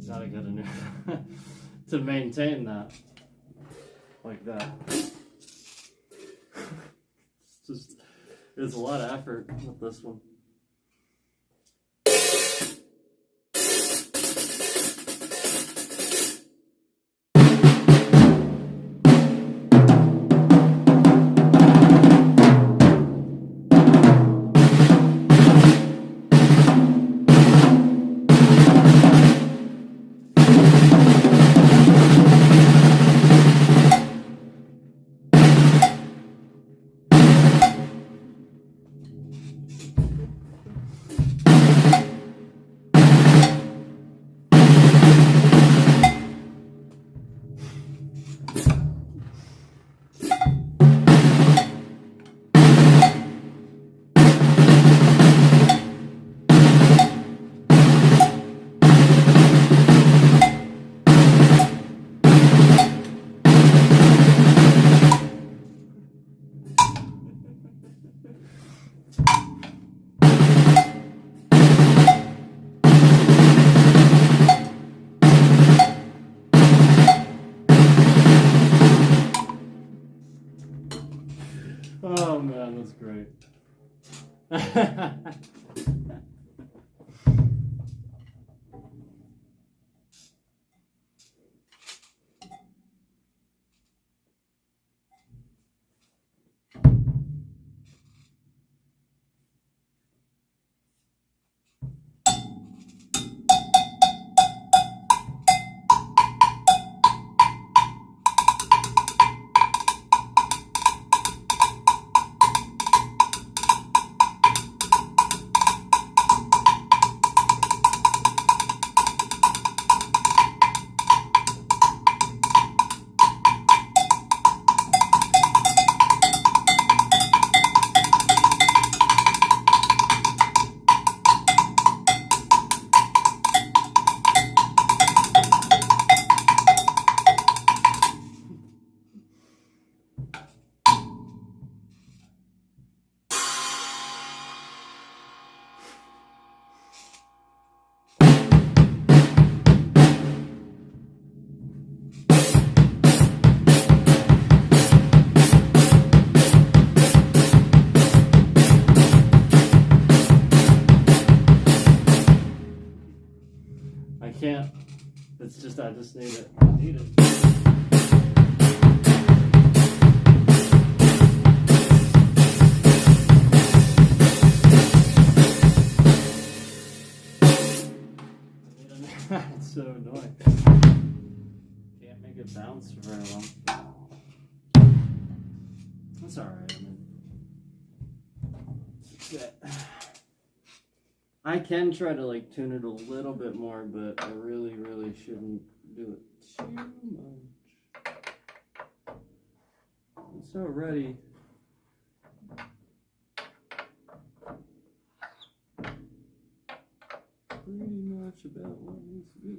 Gotta get a new to maintain that like that. It's a lot of effort with this one. Mine was great. I can't. It's just I just need it. I need it. It's so annoying. Can't make it bounce for very long. That's alright. I can try to like tune it a little bit more, but I really shouldn't do it too much. It's already pretty much about what it needs to be.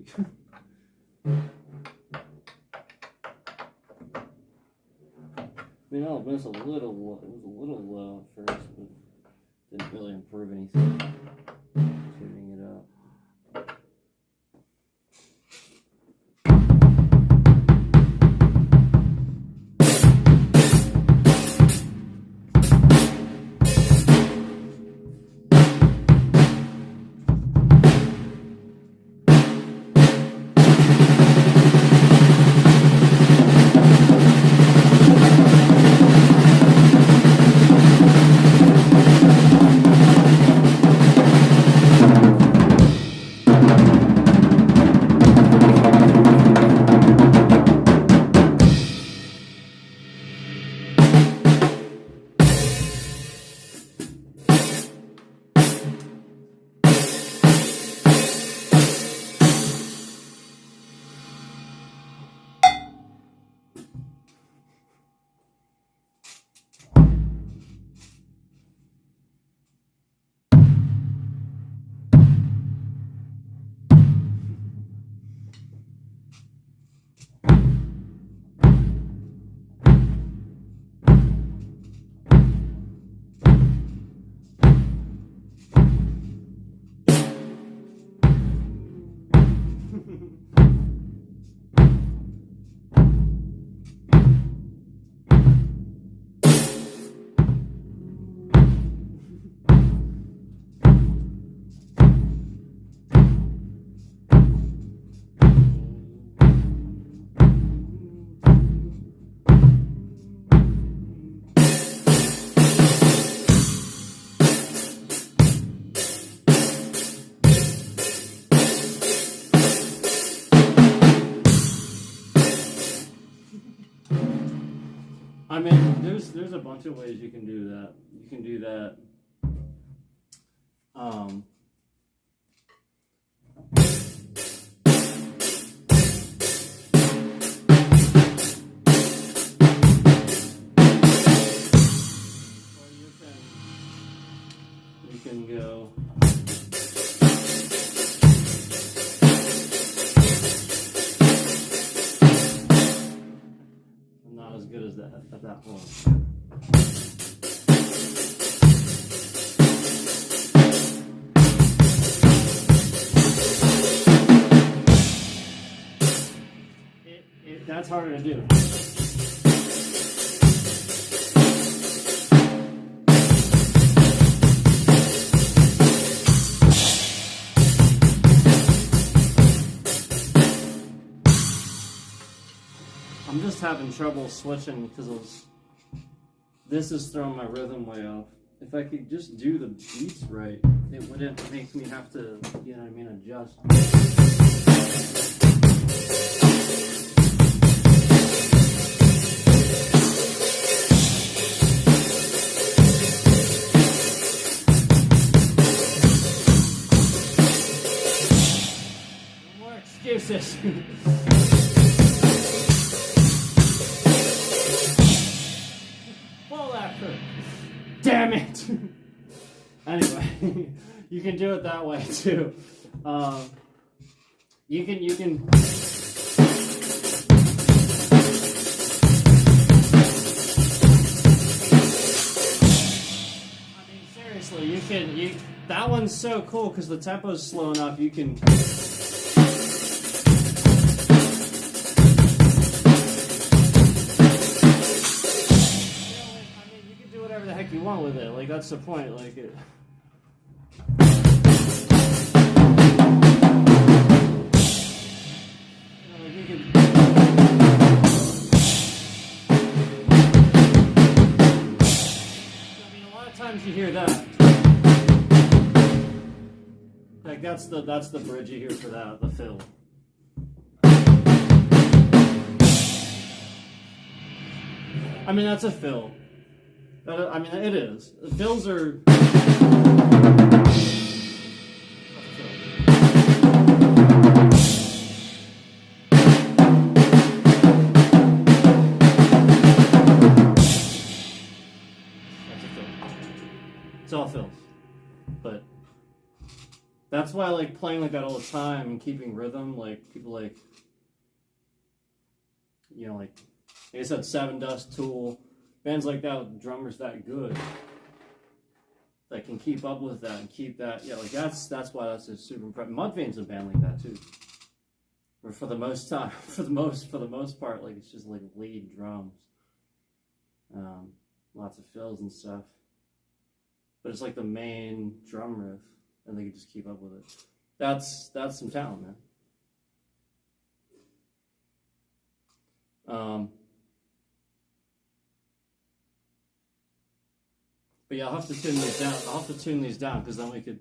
I mean, I'll miss a little. It was a little low at first, but didn't really improve anything. Tuning it up. I mean, there's a bunch of ways you can do that. You can do that. Or you can go. Not as good as that at that point. That's harder to do. having trouble switching because this is throwing my rhythm way off. If I could just do the beats right, it wouldn't make me have to, you know what I mean, adjust. No more excuses. Full effort. Damn it! Anyway, you can do it that way too. You can. I mean, seriously, that one's so cool because the tempo's slow enough. You can. Whatever the heck you want with it, like that's the point. Like it. You can. I mean, a lot of times you hear that. Like that's the bridge you hear for that, the fill. I mean, that's a fill. I mean, it is. Fills are. It's all fills. But that's why I like playing like that all the time and keeping rhythm. Like people like, you know, like I said, Sevendust, Tool. Bands like that with drummers that good that can keep up with that and keep that, yeah, like that's why that's a super impressive. Mudvayne's a band like that too. Or for the most part, like it's just like lead drums, lots of fills and stuff. But it's like the main drum riff, and they can just keep up with it. That's some talent, man. But yeah, I'll have to tune these down. I'll have to tune these down because then we could.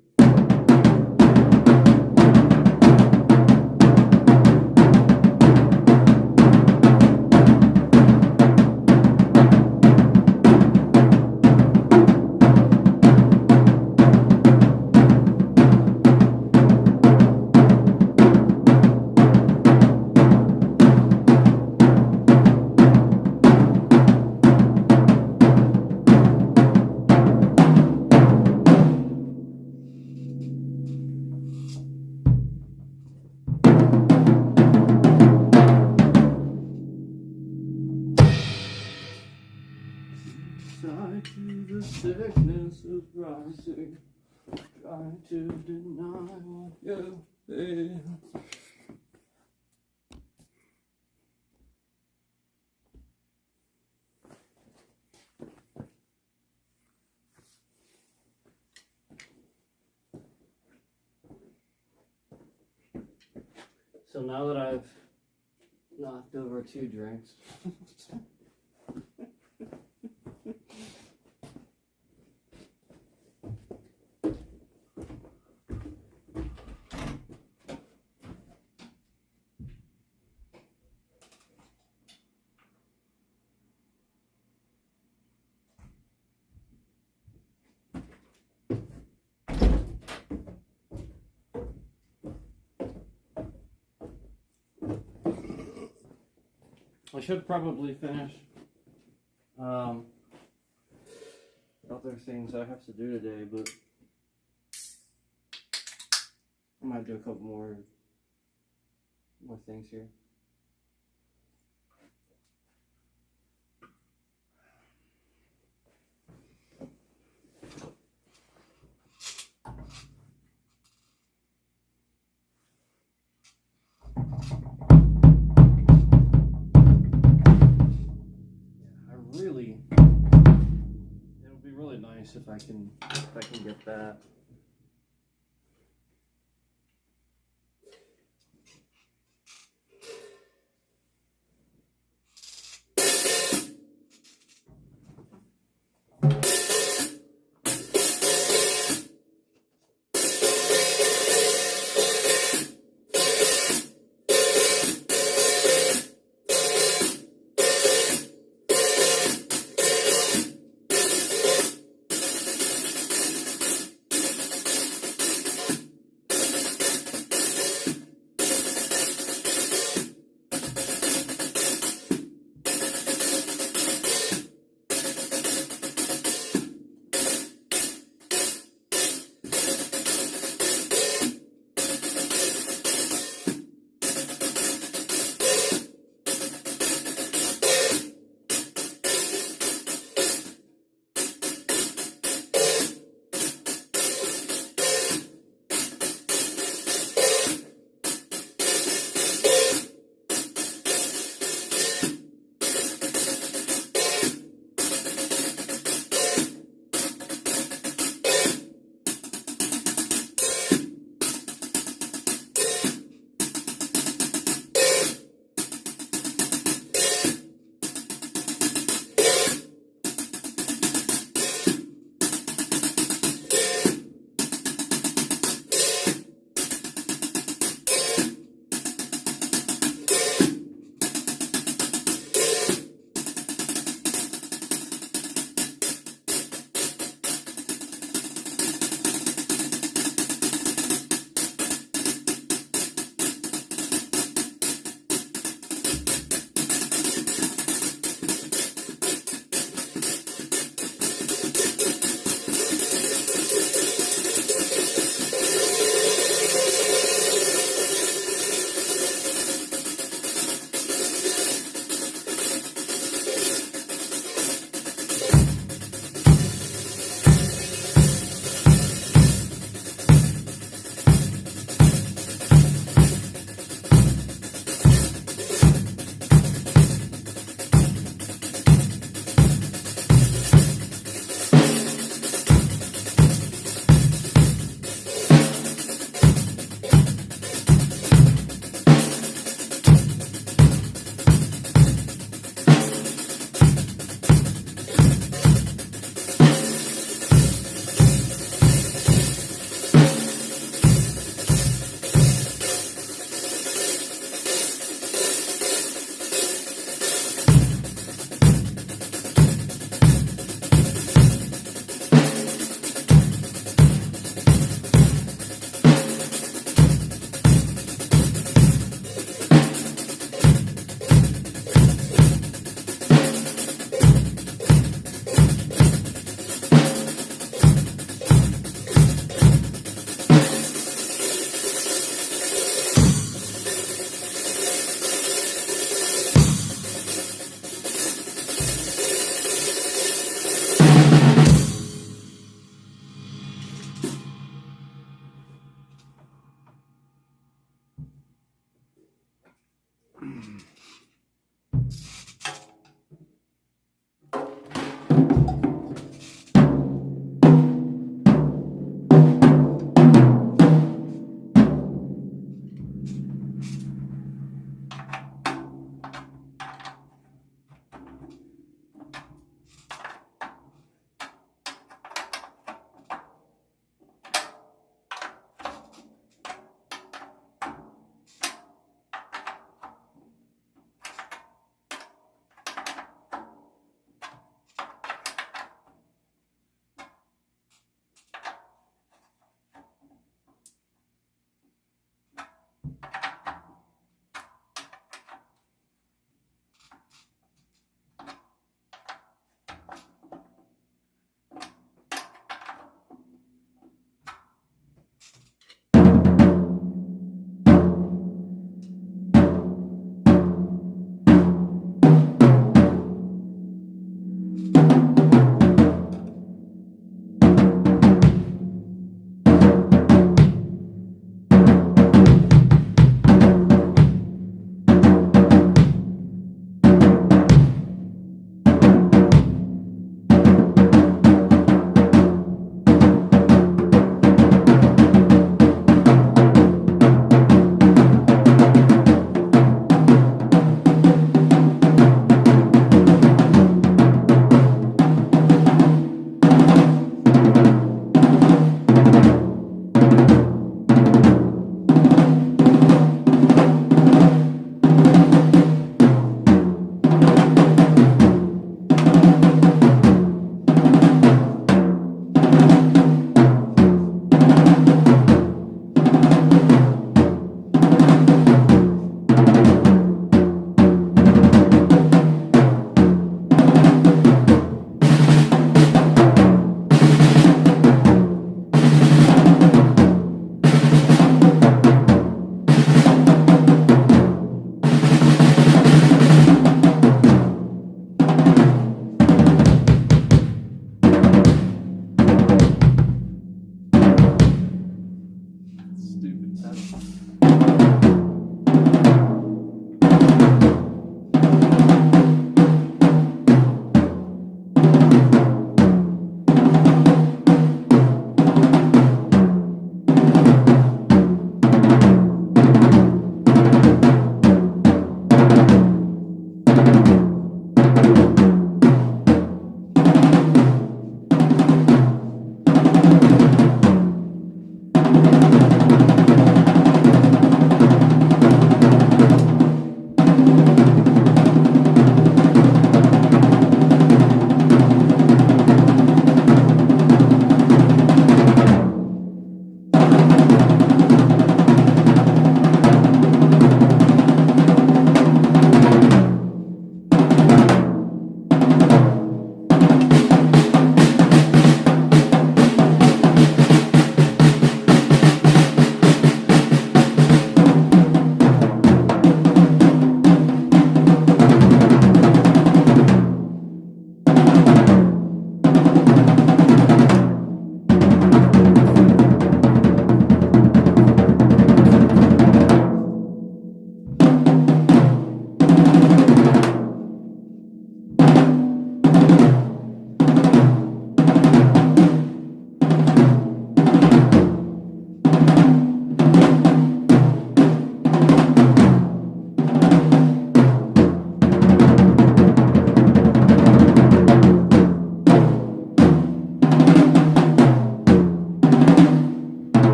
Side to the sickness of rising, try to deny what you feel. So now that I've knocked over 2 drinks. I should probably finish other things I have to do today, but I might do a couple more things here. It would be really nice if I can get that.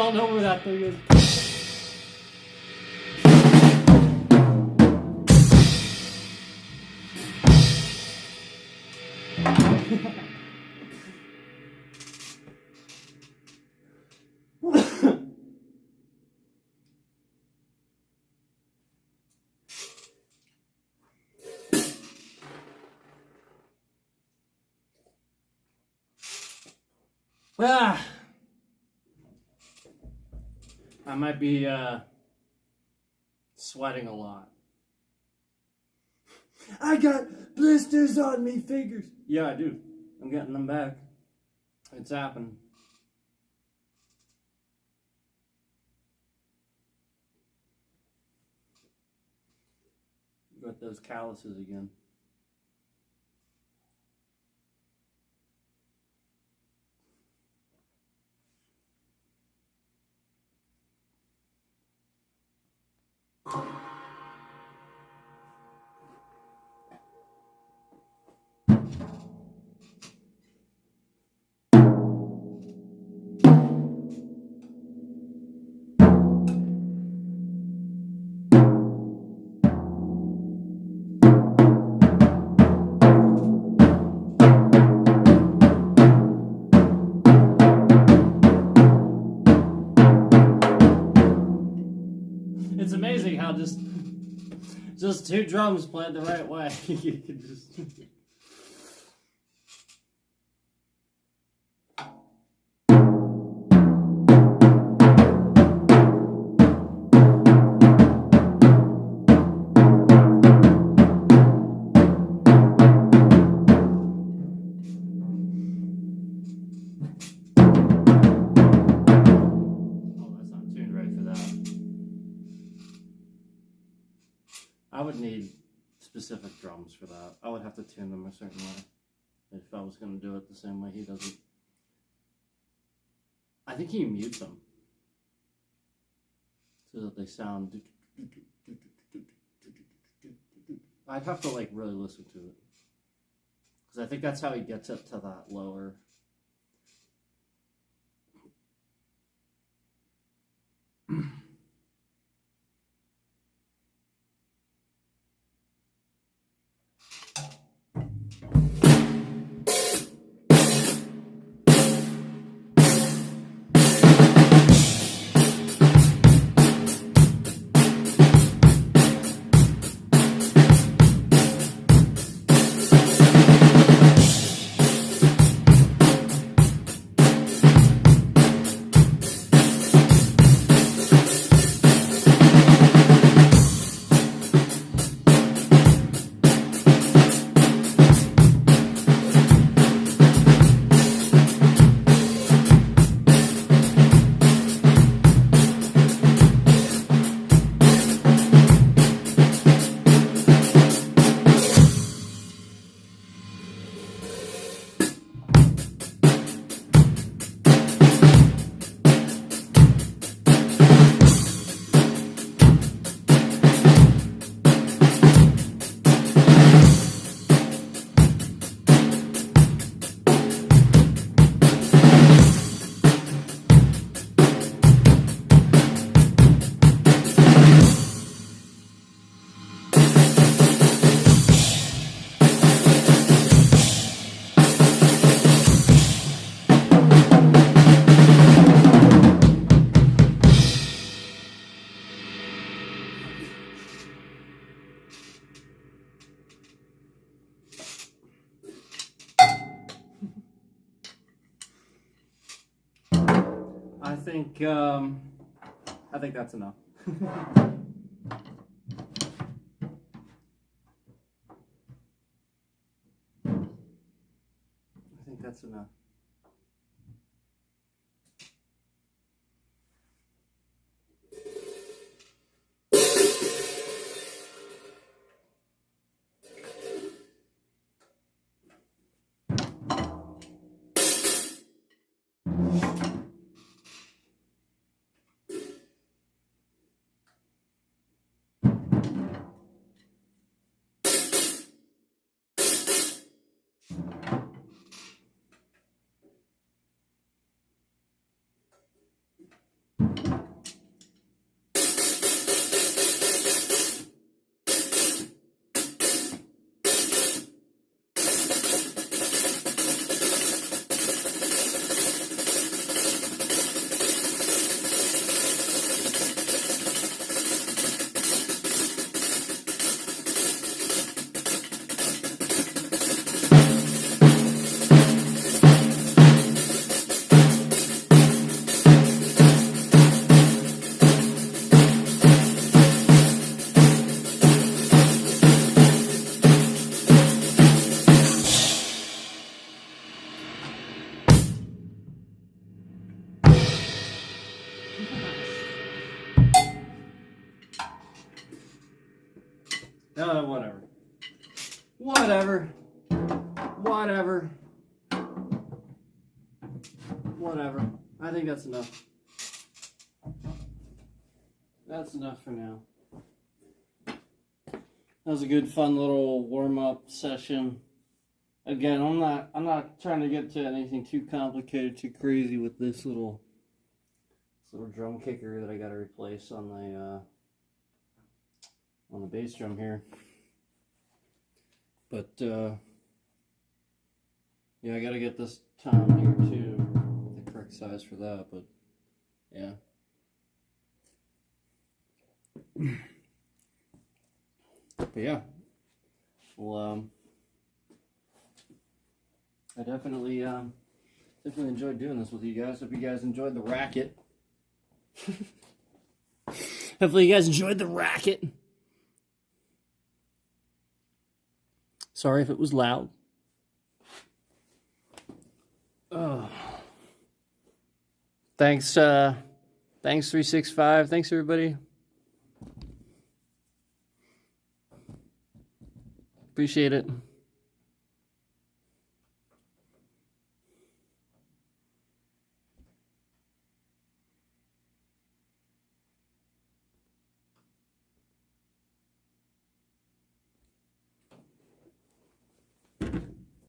all know where that thing is. Ah, I might be sweating a lot. I got blisters on me fingers. Yeah, I do. I'm getting them back. It's happening. Got those calluses again. It's amazing how just two drums played the right way. You can just. I would need specific drums for that. I would have to tune them a certain way if I was going to do it the same way he does it. I think he mutes them so that they sound. I'd have to like really listen to it because I think that's how he gets it to that lower. I think that's enough. I think that's enough. Whatever. Whatever. Whatever. Whatever. I think that's enough. That's enough for now. That was a good, fun little warm-up session. Again, I'm not trying to get to anything too complicated, too crazy with this little drum kicker that I got to replace on the bass drum here. But yeah, I got to get this tom here too, the correct size for that. But yeah. But yeah, well, I definitely enjoyed doing this with you guys. Hope you guys enjoyed the racket. Hopefully you guys enjoyed the racket. Sorry if it was loud. Oh. Thanks 365. Thanks everybody. Appreciate it.